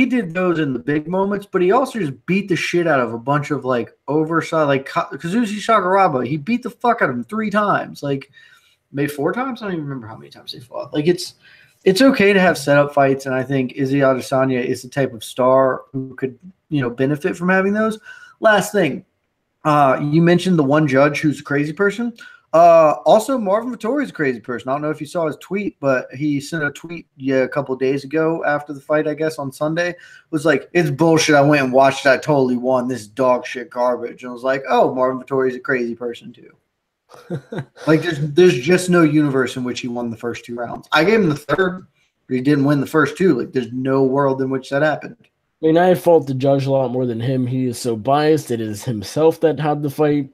did those in the big moments, but he also just beat the shit out of a bunch of oversized Kazushi Sakuraba. He beat the fuck out of him 3 times, maybe 4 times. I don't even remember how many times they fought. It's okay to have setup fights, and I think Izzy Adesanya is the type of star who could, benefit from having those. Last thing, you mentioned the one judge who's a crazy person. Also, Marvin Vettori's a crazy person. I don't know if you saw his tweet, but he sent a tweet a couple days ago after the fight, I guess, on Sunday. Was like, it's bullshit. I went and watched it. I totally won. This dog shit garbage. And I was like, oh, Marvin Vettori's a crazy person too. Like, there's just no universe in which he won the first 2 rounds. I gave him the third, but he didn't win the first 2. Like, there's no world in which that happened. I mean, I fault the judge a lot more than him. He is so biased. It is himself that had the fight.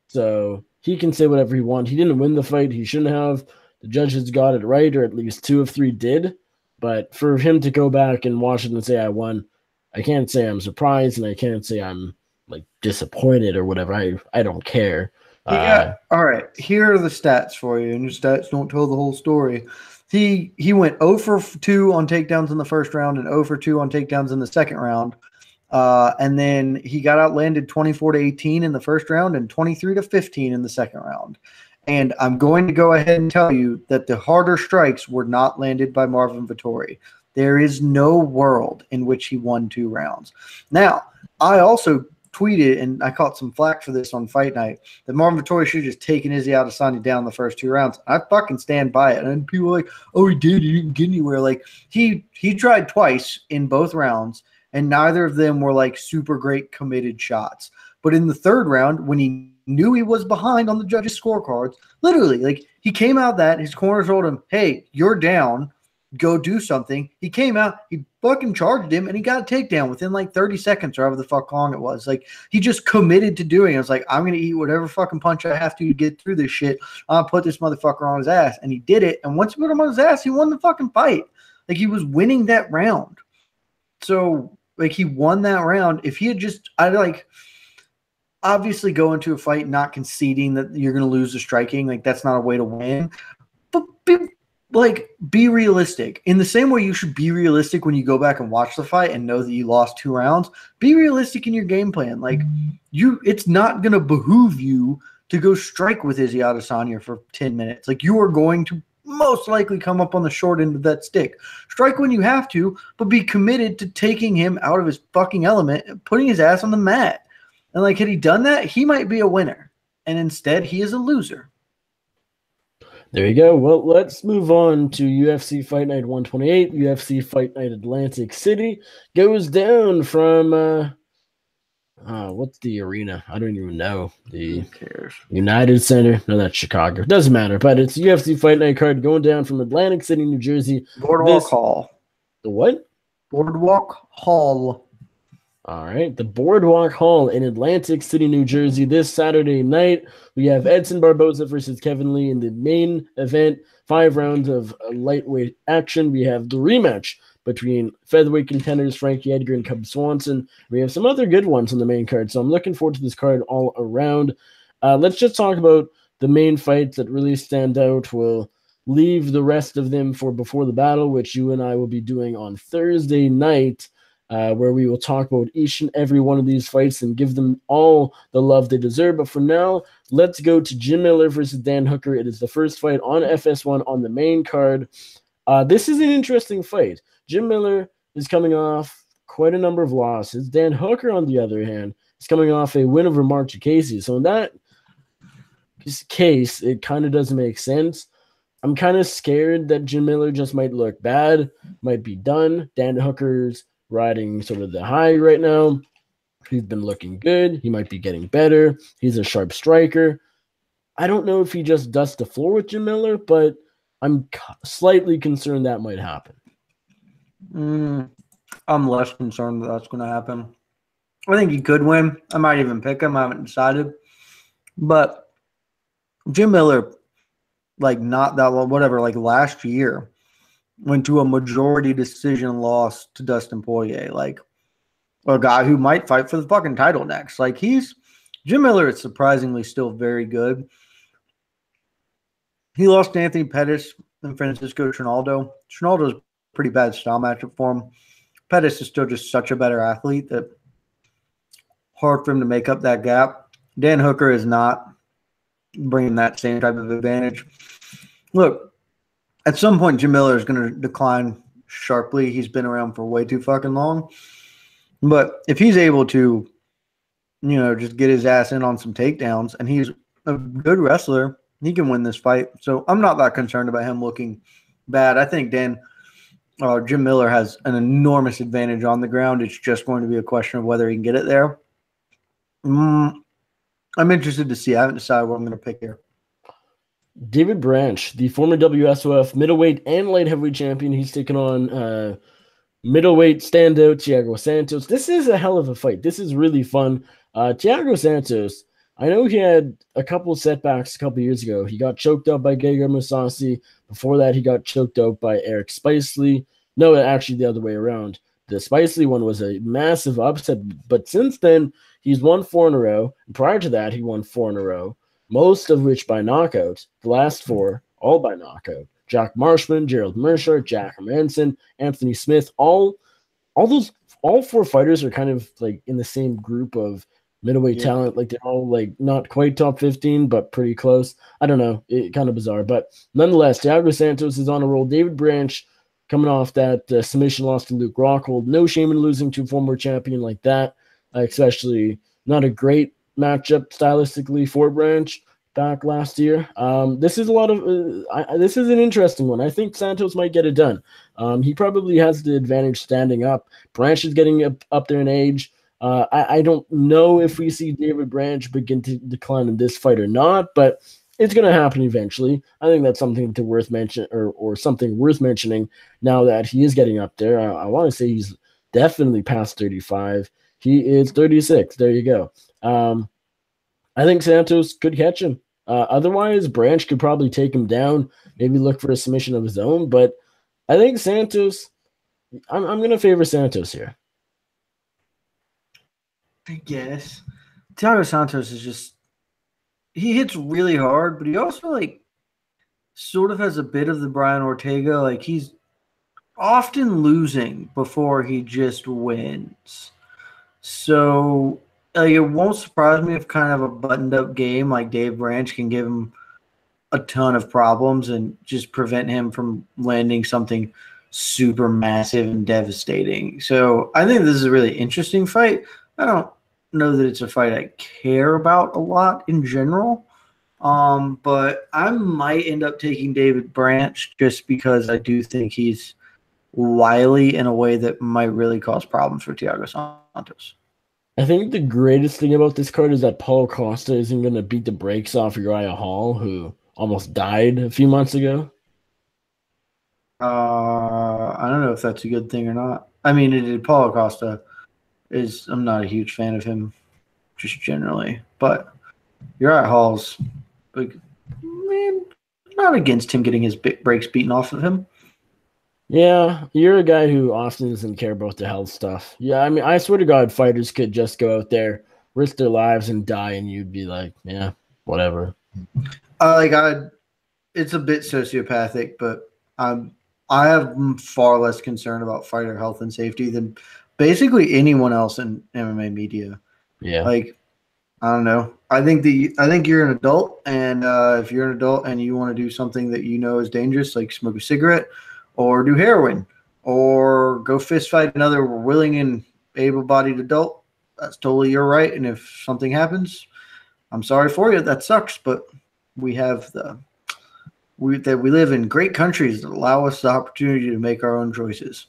So he can say whatever he wants. He didn't win the fight. He shouldn't have. The judges got it right, or at least 2 of 3 did. But for him to go back and watch it and say I won, I can't say I'm surprised, and I can't say I'm like disappointed or whatever. I don't care. Yeah. All right. Here are the stats for you, and your stats don't tell the whole story. He went 0 for 2 on takedowns in the first round and 0 for 2 on takedowns in the second round. And then he got outlanded 24-18 in the first round and 23-15 in the second round. And I'm going to go ahead and tell you that the harder strikes were not landed by Marvin Vettori. There is no world in which he won 2 rounds. Now, I also tweeted, and I caught some flack for this on Fight Night, that Marvin Vettori should have just taken Izzy Adesanya down the first 2 rounds. I fucking stand by it. And people are like, oh, he did. He didn't get anywhere. Like, he tried twice in both rounds, and neither of them were like super great committed shots. But in the third round, when he knew he was behind on the judges' scorecards, literally, like, he came out that his corner told him, hey, you're down. Go do something. He came out, he fucking charged him, and he got a takedown within like 30 seconds or however the fuck long it was. Like, he just committed to doing it. I was like, I'm going to eat whatever fucking punch I have to get through this shit. I'll put this motherfucker on his ass. And he did it. And once he put him on his ass, he won the fucking fight. Like, he was winning that round. So, like, he won that round. If he had just, obviously go into a fight not conceding that you're going to lose the striking. Like, that's not a way to win. But be realistic. In the same way you should be realistic when you go back and watch the fight and know that you lost 2 rounds, be realistic in your game plan. Like, it's not going to behoove you to go strike with Izzy Adesanya for 10 minutes. Like, you are going to most likely come up on the short end of that stick. Strike when you have to, but be committed to taking him out of his fucking element and putting his ass on the mat. And, like, had he done that, he might be a winner. And instead, he is a loser. There you go. Well, let's move on to UFC Fight Night 128. UFC Fight Night Atlantic City goes down from what's the arena? I don't even know. The United Center. No, that's Chicago. Doesn't matter. But it's UFC Fight Night card going down from Atlantic City, New Jersey. Boardwalk Hall. The what? Boardwalk Hall. All right, the Boardwalk Hall in Atlantic City, New Jersey. This Saturday night, we have Edson Barboza versus Kevin Lee in the main event. 5 rounds of lightweight action. We have the rematch between featherweight contenders Frankie Edgar and Cub Swanson. We have some other good ones on the main card, so I'm looking forward to this card all around. Let's just talk about the main fights that really stand out. We'll leave the rest of them for before the battle, which you and I will be doing on Thursday night. Where we will talk about each and every one of these fights and give them all the love they deserve. But for now, let's go to Jim Miller versus Dan Hooker. It is the first fight on FS1 on the main card. This is an interesting fight. Jim Miller is coming off quite a number of losses. Dan Hooker, on the other hand, is coming off a win over Mark Casey. So in that case, it kind of doesn't make sense. I'm kind of scared that Jim Miller just might look bad, might be done. Dan Hooker's riding sort of the high right now. He's been looking good. He might be getting better. He's a sharp striker. I don't know if he just dusts the floor with Jim Miller, but I'm slightly concerned that might happen. I'm less concerned that that's going to happen. I think he could win. I might even pick him. I haven't decided. But Jim Miller, like, not that long, whatever, like last year, went to a majority decision loss to Dustin Poirier, like a guy who might fight for the fucking title next. Like, Jim Miller is surprisingly still very good. He lost to Anthony Pettis and Francisco Trinaldo. Trinaldo's a pretty bad style matchup for him. Pettis is still just such a better athlete that hard for him to make up that gap. Dan Hooker is not bringing that same type of advantage. Look, at some point, Jim Miller is going to decline sharply. He's been around for way too fucking long. But if he's able to, just get his ass in on some takedowns, and he's a good wrestler, He can win this fight. So I'm not that concerned about him looking bad. I think Jim Miller has an enormous advantage on the ground. It's just going to be a question of whether he can get it there. I'm interested to see. I haven't decided what I'm going to pick here. David Branch, the former WSOF middleweight and light heavyweight champion, he's taking on middleweight standout Thiago Santos. This is a hell of a fight. This is really fun. Thiago Santos, I know he had a couple of setbacks a couple of years ago. He got choked out by Gegard Mousasi. Before that, he got choked out by Eric Spicely. No, actually the other way around. The Spicely one was a massive upset, but since then, he's won 4 in a row. And prior to that, he won 4 in a row, most of which by knockout. The last 4, all by knockout. Jack Marshman, Gerald Mersher, Jack Hermanson, Anthony Smith, all 4 fighters are kind of like in the same group of middleweight talent. Like they're all like not quite top 15, but pretty close. I don't know. It kind of bizarre, but nonetheless, Thiago Santos is on a roll. David Branch coming off that submission loss to Luke Rockhold. No shame in losing to a former champion like that, especially not a great matchup stylistically for Branch back last year. This is this is an interesting one. I think Santos might get it done. He probably has the advantage standing up. Branch is getting up there in age. I don't know if we see David Branch begin to decline in this fight or not, but it's going to happen eventually. I think that's something to worth mention or something worth mentioning now that he is getting up there. I want to say he's definitely past 35. He is 36. There you go. I think Santos could catch him. Otherwise, Branch could probably take him down, maybe look for a submission of his own. But I think Santos, I'm going to favor Santos here. I guess. Thiago Santos is just, he hits really hard, but he also like sort of has a bit of the Brian Ortega. Like he's often losing before he just wins. So it won't surprise me if kind of a buttoned up game like Dave Branch can give him a ton of problems and just prevent him from landing something super massive and devastating. So I think this is a really interesting fight. I don't know that it's a fight I care about a lot in general. But I might end up taking David Branch just because I do think he's wily in a way that might really cause problems for Thiago Santos. I think the greatest thing about this card is that Paulo Costa isn't going to beat the brakes off Uriah Hall, who almost died a few months ago. I don't know if that's a good thing or not. I mean, Paulo Costa I'm not a huge fan of him just generally, but Uriah Hall's like, man, not against him getting his brakes beaten off of him. Yeah, you're a guy who often doesn't care about the health stuff. Yeah, I mean, I swear to God, fighters could just go out there, risk their lives, and die, and you'd be like, yeah, whatever. It's a bit sociopathic, but I have far less concern about fighter health and safety than basically anyone else in MMA media. Yeah, like I don't know. I think you're an adult, and if you're an adult and you want to do something that you know is dangerous, like smoke a cigarette, or do heroin, or go fist fight another willing and able-bodied adult, that's totally your right. And if something happens, I'm sorry for you. That sucks, but we live in great countries that allow us the opportunity to make our own choices.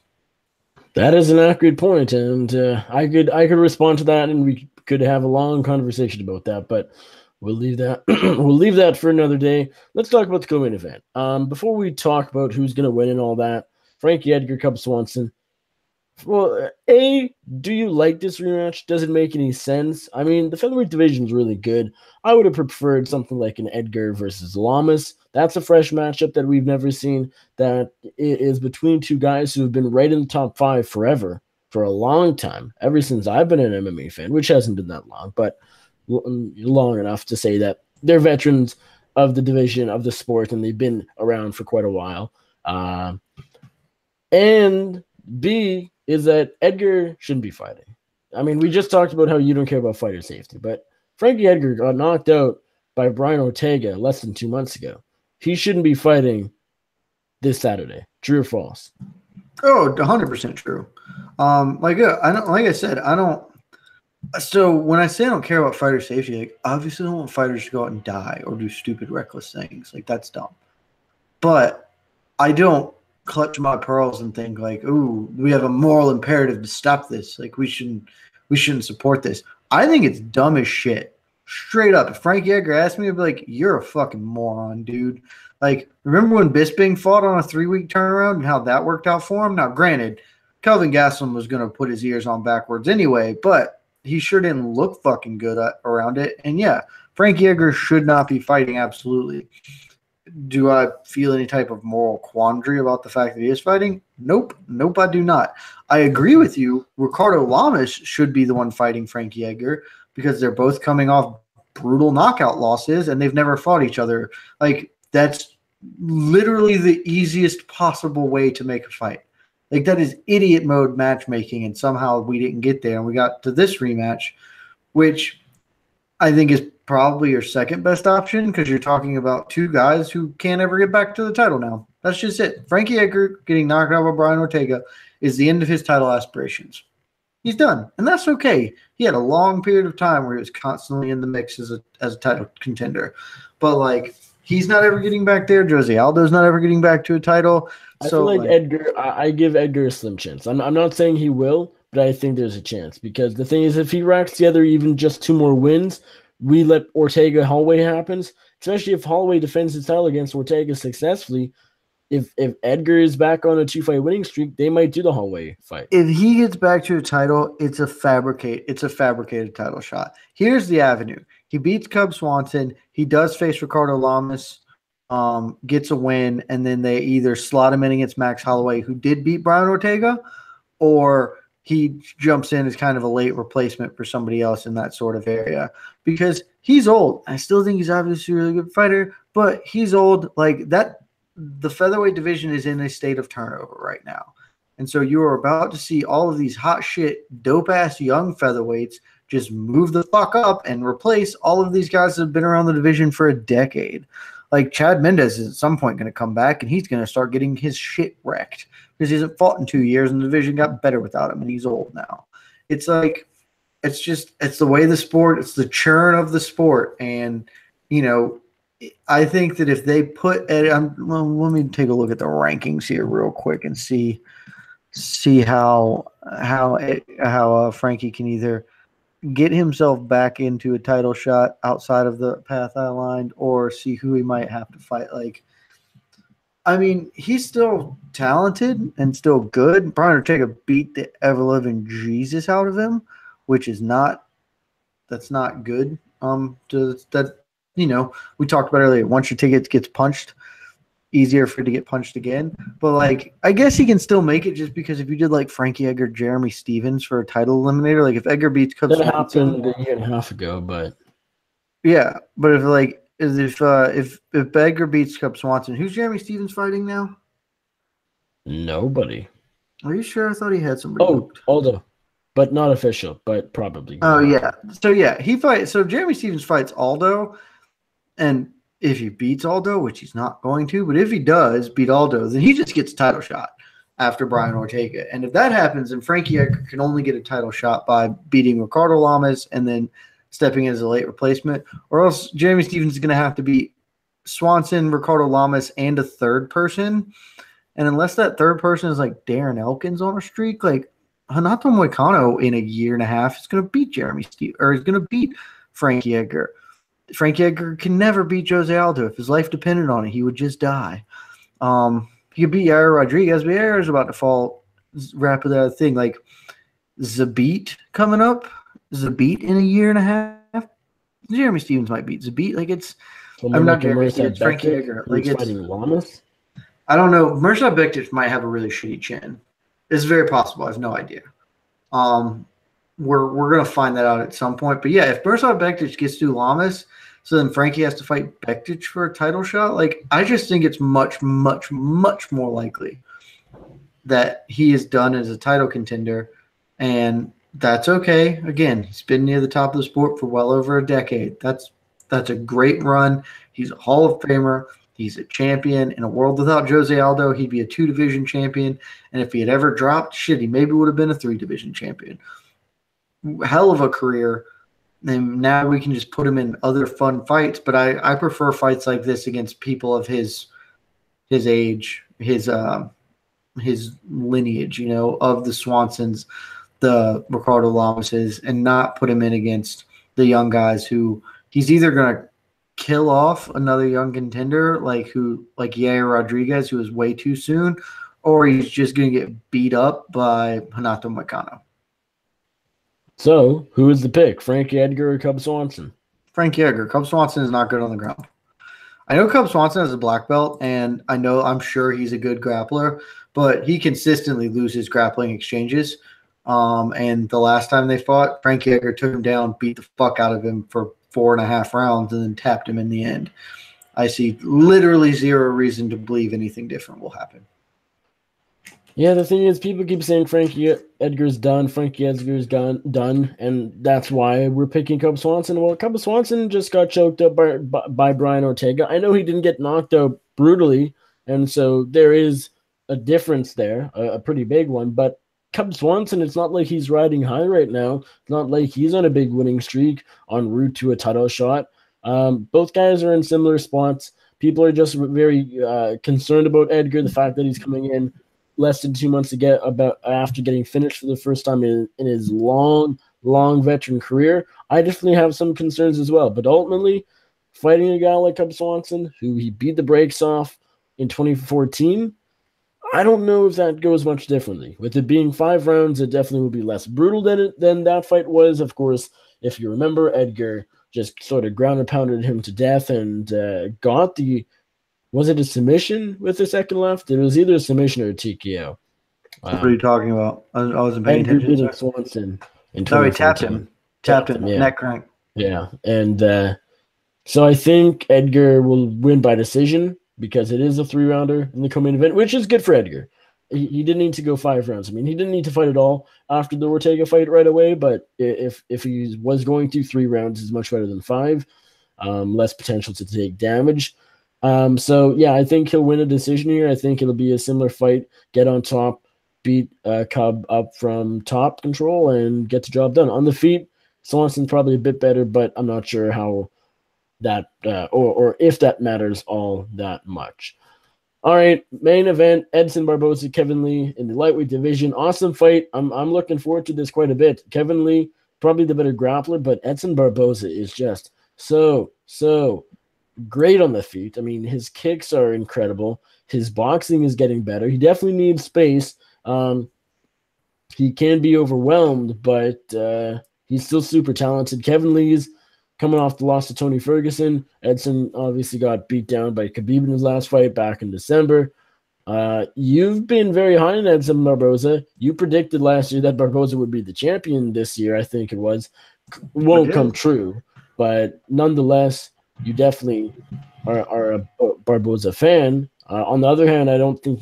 that is an accurate point, and I could respond to that, and we could have a long conversation about that, but we'll leave that. We'll leave that for another day. Let's talk about the co-main event. Before we talk about who's going to win and all that, Frankie Edgar, Cub Swanson. Well, do you like this rematch? Does it make any sense? I mean, the featherweight division is really good. I would have preferred something like an Edgar versus Lamas. That's a fresh matchup that we've never seen. That is between two guys who have been right in the top 5 forever, for a long time, ever since I've been an MMA fan, which hasn't been that long, but long enough to say that they're veterans of the division, of the sport, and they've been around for quite a while. And B is that Edgar shouldn't be fighting. I mean, we just talked about how you don't care about fighter safety, but Frankie Edgar got knocked out by Brian Ortega less than 2 months ago. He shouldn't be fighting this Saturday. True or false? Oh, 100% true. Like I said, I don't So when I say I don't care about fighter safety, like obviously I don't want fighters to go out and die or do stupid, reckless things. Like that's dumb. But I don't clutch my pearls and think like, "Ooh, we have a moral imperative to stop this. Like we shouldn't support this." I think it's dumb as shit. Straight up, if Frankie Edgar asked me, I'd be like, "You're a fucking moron, dude." Like, remember when Bisping fought on a 3-week turnaround and how that worked out for him? Now, granted, Kelvin Gastelum was going to put his ears on backwards anyway, but he sure didn't look fucking good around it. And yeah, Frankie Edgar should not be fighting. Absolutely. Do I feel any type of moral quandary about the fact that he is fighting? Nope. Nope, I do not. I agree with you. Ricardo Lamas should be the one fighting Frankie Edgar because they're both coming off brutal knockout losses and they've never fought each other. Like, that's literally the easiest possible way to make a fight. Like, that is idiot mode matchmaking, and somehow we didn't get there and we got to this rematch, which I think is probably your second best option because you're talking about two guys who can't ever get back to the title now. That's just it. Frankie Edgar getting knocked out by Brian Ortega is the end of his title aspirations. He's done, and that's okay. He had a long period of time where he was constantly in the mix as a title contender, but like he's not ever getting back there. Jose Aldo's not ever getting back to a title. I So feel like like, Edgar. I give Edgar a slim chance. I'm not saying he will, but I think there's a chance because the thing is, if he racks together even just 2 more wins, we let Ortega Holloway happens. Especially if Holloway defends his title against Ortega successfully. If Edgar is back on a 2-fight winning streak, they might do the Holloway fight. if he gets back to a title, it's a fabricated title shot. Here's the avenue. He beats Cub Swanson. He does face Ricardo Lamas, gets a win, and then they either slot him in against Max Holloway, who did beat Brian Ortega, or he jumps in as kind of a late replacement for somebody else in that sort of area because he's old. I still think he's obviously a really good fighter, but he's old. Like that, the featherweight division is in a state of turnover right now. And so you are about to see all of these hot shit, dope ass young featherweights just move the fuck up and replace all of these guys that have been around the division for a decade. Like Chad Mendez is at some point going to come back and he's going to start getting his shit wrecked because he hasn't fought in 2 years and the division got better without him and he's old now. It's like, it's the way the sport, it's the churn of the sport. And, you know, I think that if they put let me take a look at the rankings here real quick and see how Frankie can either get himself back into a title shot outside of the path I lined or see who he might have to fight. Like, I mean, he's still talented and still good. Brian Ortega beat the ever-living Jesus out of him, which is that's not good. We talked about earlier. Once your ticket gets punched, easier for it to get punched again. But like, I guess he can still make it just because if you did like Frankie Edgar, Jeremy Stevens for a title eliminator, like if Edgar beats Cub That Swanson, happened a year and a half ago, but yeah. But if Edgar beats Cub Swanson, who's Jeremy Stevens fighting now? nobody. Are you sure? I thought he had somebody. Oh, Aldo, but not official, but probably. Oh yeah. So yeah, he fights. So Jeremy Stevens fights Aldo, and if he beats Aldo, which he's not going to, but if he does beat Aldo, then he just gets a title shot after Brian Ortega. And if that happens, then Frankie Edgar can only get a title shot by beating Ricardo Lamas and then stepping in as a late replacement, or else Jeremy Stevens is going to have to beat Swanson, Ricardo Lamas, and a third person. And unless that third person is like Darren Elkins on a streak, like Hanato Moicano in a year and a half is going to beat Jeremy Stevens, or he's going to beat Frankie Edgar. Frankie Edgar can never beat Jose Aldo. If his life depended on it, he would just die. He could beat Yair Rodriguez, but Yair's about to fall rapidly out of the thing. Like Zabit coming up, Zabit in a year and a half. Jeremy Stevens might beat Zabit. Like it's, I'm not Jeremy Stevens, Frankie Edgar. Like it's fighting Lamas. I don't know. Mirsad Bektic might have a really shitty chin. It's very possible. I have no idea. We're gonna find that out at some point. But yeah, if Mirsad Bektic gets through Lamas, so then Frankie has to fight Bektic for a title shot. Like I just think it's much, much, much more likely that he is done as a title contender, and that's okay. Again, he's been near the top of the sport for well over a decade. That's a great run. He's a Hall of Famer. He's a champion. In a world without Jose Aldo, he'd be a 2-division champion. And if he had ever dropped, shit, he maybe would have been a 3-division champion. hell of a career. And now we can just put him in other fun fights. But I prefer fights like this against people of his age, his lineage, of the Swansons, the Ricardo Lamases, and not put him in against the young guys who he's either going to kill off another young contender like Yair Rodriguez, who is way too soon, or he's just going to get beat up by Renato Moicano. So, who is the pick? Frankie Edgar or Cub Swanson? Frankie Edgar. Cub Swanson is not good on the ground. I know Cub Swanson has a black belt, and I'm sure he's a good grappler, but he consistently loses grappling exchanges. And the last time they fought, Frankie Edgar took him down, beat the fuck out of him for 4.5 rounds, and then tapped him in the end. I see literally zero reason to believe anything different will happen. Yeah, the thing is, people keep saying Frankie Edgar's done, done, and that's why we're picking Cub Swanson. Well, Cub Swanson just got choked up by Brian Ortega. I know he didn't get knocked out brutally, and so there is a difference there, a pretty big one, but Cub Swanson, it's not like he's riding high right now. It's not like he's on a big winning streak en route to a title shot. Both guys are in similar spots. People are just very concerned about Edgar, the fact that he's coming in less than 2 months after getting finished for the first time in his long veteran career. I definitely have some concerns as well. But ultimately, fighting a guy like Cub Swanson, who he beat the brakes off in 2014, I don't know if that goes much differently. With it being 5 rounds, it definitely will be less brutal than that fight was. Of course, if you remember, Edgar just sort of ground and pounded him to death and got the... Was it a submission with the second left? It was either a submission or a TKO. What are you talking about? I wasn't paying attention. Edgar beat Swanson in 2014. No, he tapped him, yeah. neck crank. Yeah, and so I think Edgar will win by decision because it is a 3-rounder in the co-main event, which is good for Edgar. He didn't need to go 5 rounds. I mean, he didn't need to fight at all after the Ortega fight right away, but if he was going to, 3 rounds is much better than 5. Less potential to take damage. So, yeah, I think he'll win a decision here. I think it'll be a similar fight, get on top, beat Cub up from top control, and get the job done. On the feet, Swanson's probably a bit better, but I'm not sure how that or if that matters all that much. All right, main event, Edson Barboza, Kevin Lee in the lightweight division. Awesome fight. I'm looking forward to this quite a bit. Kevin Lee, probably the better grappler, but Edson Barboza is just so great on the feet. I mean, his kicks are incredible. His boxing is getting better. He definitely needs space. He can be overwhelmed, but he's still super talented. Kevin Lee's coming off the loss to Tony Ferguson. Edson obviously got beat down by Khabib in his last fight back in December. You've been very high on Edson Barboza. You predicted last year that Barboza would be the champion this year, I think it was. Won't come true, but nonetheless, you definitely are a Barboza fan. On the other hand, I don't think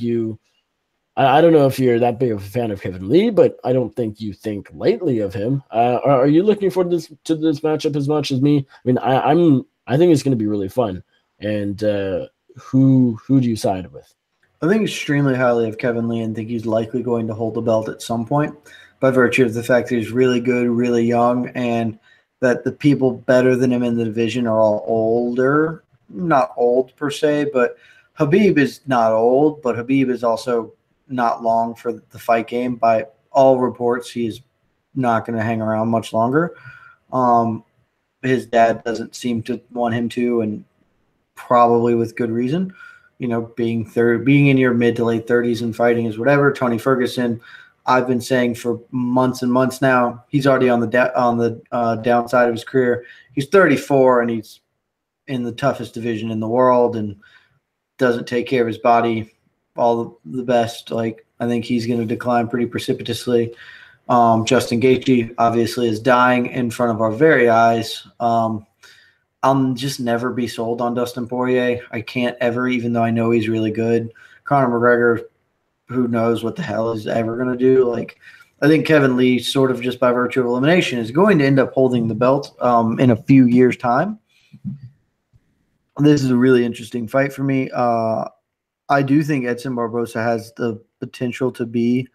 I don't know if you're that big of a fan of Kevin Lee, but I don't think you think lightly of him. Are you looking forward to this matchup as much as me? I mean, I think it's going to be really fun. And who do you side with? I think extremely highly of Kevin Lee and think he's likely going to hold the belt at some point by virtue of the fact that he's really good, really young, and that the people better than him in the division are all older. Not old per se, but Khabib is not old, but Khabib is also not long for the fight game. By all reports, he is not going to hang around much longer. His dad doesn't seem to want him to, and probably with good reason. Being in your mid to late 30s and fighting is whatever. Tony Ferguson, I've been saying for months and months now, he's already on the downside of his career. He's 34 and he's in the toughest division in the world and doesn't take care of his body all the best. Like, I think he's going to decline pretty precipitously. Justin Gaethje obviously is dying in front of our very eyes. I'll just never be sold on Dustin Poirier. I can't ever, even though I know he's really good. Conor McGregor, who knows what the hell is ever going to do. Like, I think Kevin Lee, sort of just by virtue of elimination, is going to end up holding the belt in a few years' time. This is a really interesting fight for me. I do think Edson Barboza has the potential to be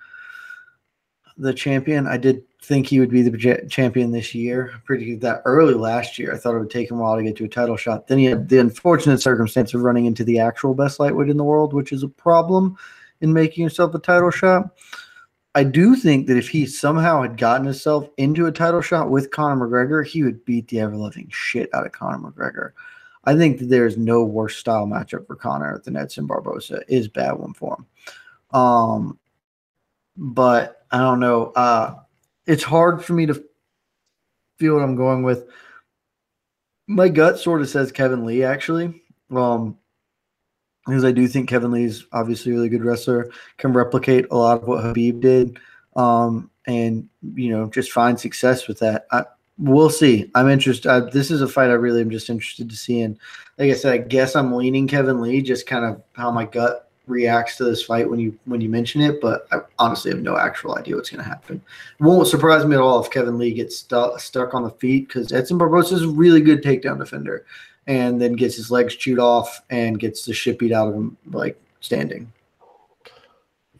the champion. I did think he would be the champion this year. Pretty that early last year. I thought it would take him a while to get to a title shot. Then he had the unfortunate circumstance of running into the actual best lightweight in the world, which is a problem in making himself a title shot. I do think that if he somehow had gotten himself into a title shot with Conor McGregor, he would beat the ever-living shit out of Conor McGregor. I think that there is no worse style matchup for Conor than Edson Barboza. Is bad one for him. But I don't know. It's hard for me to feel what I'm going with. My gut sort of says Kevin Lee, actually. Because I do think Kevin Lee is obviously a really good wrestler, can replicate a lot of what Khabib did, and, just find success with that. We'll see. I'm interested. This is a fight I really am just interested to see. And like I said, I guess I'm leaning Kevin Lee, just kind of how my gut reacts to this fight when you mention it, but I honestly have no actual idea what's going to happen. It won't surprise me at all if Kevin Lee gets stuck on the feet, because Edson Barboza is a really good takedown defender, and then gets his legs chewed off and gets the shit beat out of him like standing.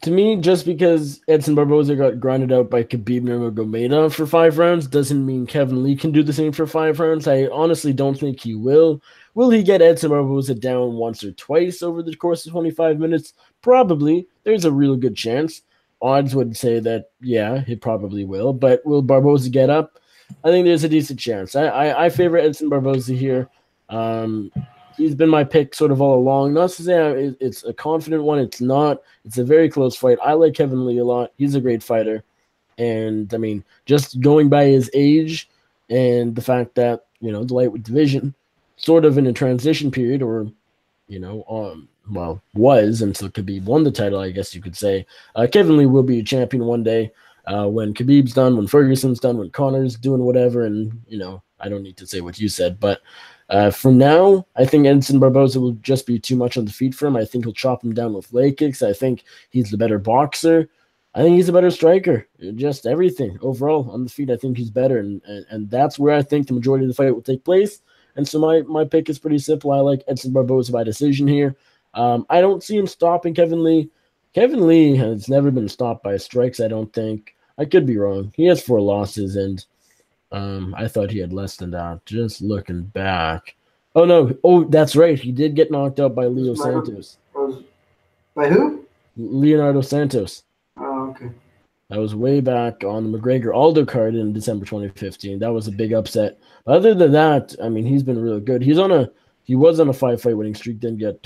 To me, just because Edson Barboza got grinded out by Khabib Nurmagomedov for 5 rounds doesn't mean Kevin Lee can do the same for 5 rounds. I honestly don't think he will. Will he get Edson Barboza down once or twice over the course of 25 minutes? Probably. There's a real good chance. Odds would say that, yeah, he probably will. But will Barboza get up? I think there's a decent chance. I favor Edson Barboza here. He's been my pick sort of all along. Not to say it's a confident one. It's not. It's a very close fight. I like Kevin Lee a lot. He's a great fighter. And, I mean, just going by his age and the fact that, the lightweight division sort of in a transition period, or, was until Khabib won the title, I guess you could say. Kevin Lee will be a champion one day when Khabib's done, when Ferguson's done, when Connor's doing whatever. And, I don't need to say what you said, but for now, I think Edson Barboza will just be too much on the feet for him. I think he'll chop him down with leg kicks. I think he's the better boxer. I think he's a better striker. Just everything overall on the feet. I think he's better, and that's where I think the majority of the fight will take place. And so my pick is pretty simple. I like Edson Barboza by decision here. I don't see him stopping Kevin Lee. Kevin Lee has never been stopped by strikes, I don't think. I could be wrong. He has 4 losses, and I thought he had less than that. Just looking back. Oh, no. Oh, that's right. He did get knocked out by Leo Santos. By who? Leonardo Santos. Oh, okay. That was way back on the McGregor-Aldo card in December 2015. That was a big upset. But other than that, I mean, he's been really good. He was on a 5-fight winning streak, then got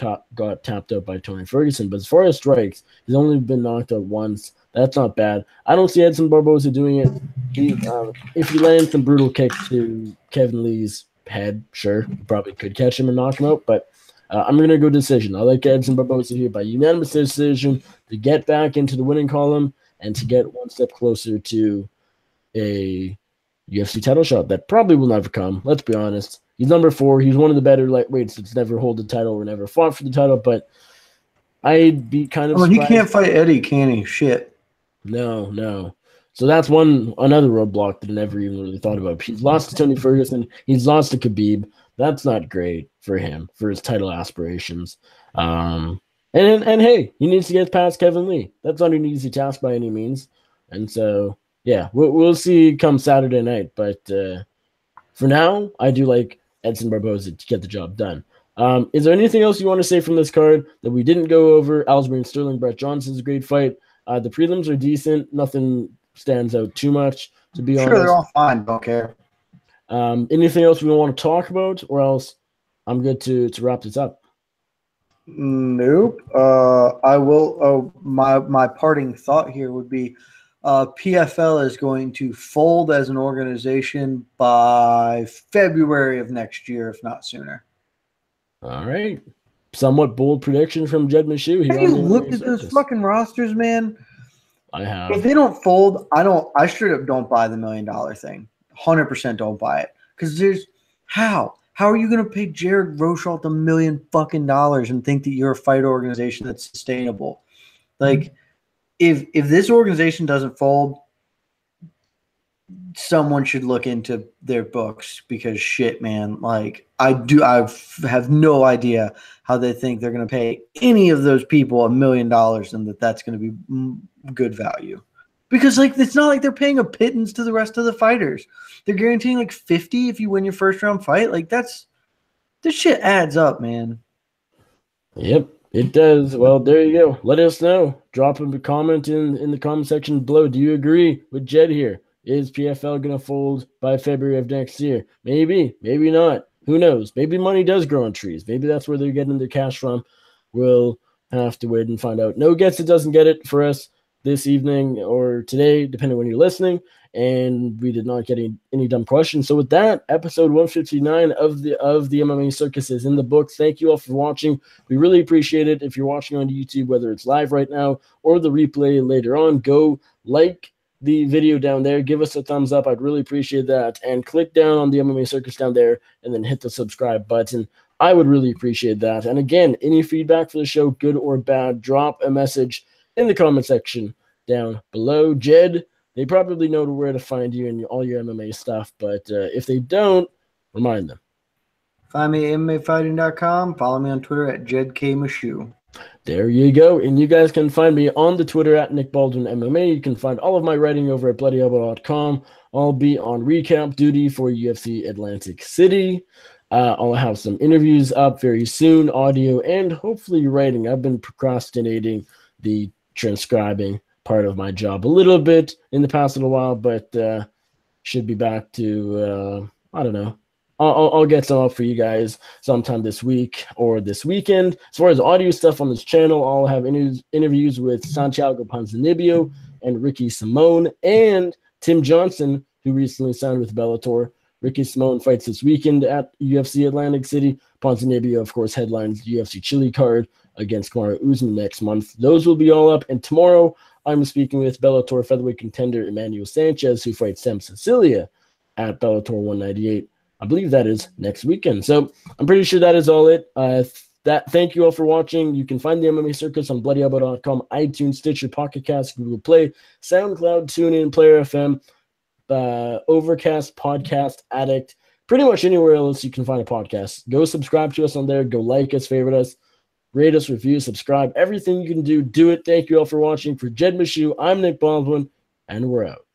tapped out by Tony Ferguson. But as far as strikes, he's only been knocked out once. That's not bad. I don't see Edson Barboza doing it. If he lands some brutal kick to Kevin Lee's head, sure, he probably could catch him and knock him out. But I'm going to go decision. I like Edson Barboza here by unanimous decision to get back into the winning column and to get one step closer to a UFC title shot that probably will never come. Let's be honest. He's number 4. He's one of the better lightweights that's never hold the title or never fought for the title. But I'd be kind of surprised. He can't fight Eddie, can he? Shit. No. So that's another roadblock that I never even really thought about. He's lost to Tony Ferguson. He's lost to Khabib. That's not great for him, for his title aspirations. And hey, he needs to get past Kevin Lee. That's not an easy task by any means. And so, yeah, we'll see come Saturday night. But for now, I do like Edson Barboza to get the job done. Is there anything else you want to say from this card that we didn't go over? Aljamain Sterling, Brett Johnson's a great fight. The prelims are decent. Nothing stands out too much, to be honest. Sure, they're all fine. Don't care. Anything else we want to talk about, or else I'm good to wrap this up? Nope. I will. My parting thought here would be PFL is going to fold as an organization by February of next year, if not sooner. All right. Somewhat bold prediction from Jed Meshew. Have you looked at those fucking rosters, man? I have. If they don't fold, I straight up don't buy the $1 million thing. 100% don't buy it. Because how are you going to pay Jared Rosholt $1 million fucking and think that you're a fight organization that's sustainable? Like, if this organization doesn't fold, someone should look into their books, because shit, man, like I have no idea how they think they're going to pay any of those people $1 million and that's going to be good value. Because like it's not like they're paying a pittance to the rest of the fighters. They're guaranteeing like 50 if you win your first round fight. Like this shit adds up, man. Yep, it does. Well, there you go. Let us know. Drop a comment in the comment section below. Do you agree with Jed here? Is PFL going to fold by February of next year? Maybe, maybe not. Who knows? Maybe money does grow on trees. Maybe that's where they're getting their cash from. We'll have to wait and find out. No gets it, doesn't get it for us this evening or today, depending when you're listening. And we did not get any dumb questions. So with that, episode 159 of the MMA Circus is in the books. Thank you all for watching. We really appreciate it. If you're watching on YouTube, whether it's live right now or the replay later on, go like the video down there. Give us a thumbs up. I'd really appreciate that. And click down on the MMA Circus down there and then hit the subscribe button. I would really appreciate that. And again, any feedback for the show, good or bad, drop a message in the comment section down below. Jed, they probably know where to find you and all your MMA stuff, but if they don't, remind them. Find me at MMAfighting.com. Follow me on Twitter at Jed Meshew. There you go. And you guys can find me on the Twitter at Nick Baldwin MMA. You can find all of my writing over at bloodyelbow.com. I'll be on recap duty for UFC Atlantic City. I'll have some interviews up very soon, audio and hopefully writing. I've been procrastinating the transcribing part of my job a little bit in the past little while, but should be back to I don't know. I'll get some up for you guys sometime this week or this weekend. As far as audio stuff on this channel, I'll have interviews with Santiago Ponzinibbio and Ricky Simone and Tim Johnson, who recently signed with Bellator. Ricky Simone fights this weekend at UFC Atlantic City. Ponzinibbio, of course, headlines the UFC Chile card against Kamaru Usman next month. Those will be all up. And tomorrow, I'm speaking with Bellator featherweight contender Emmanuel Sanchez, who fights Sam Sicilia at Bellator 198. I believe that is next weekend. So I'm pretty sure that is all it. Thank you all for watching. You can find the MMA Circus on bloodyelbow.com, iTunes, Stitcher, Pocket Cast, Google Play, SoundCloud, TuneIn, Player FM, Overcast, Podcast Addict, pretty much anywhere else you can find a podcast. Go subscribe to us on there. Go like us, favorite us, rate us, review, subscribe. Everything you can do, do it. Thank you all for watching. For Jed Meshew, I'm Nick Baldwin, and we're out.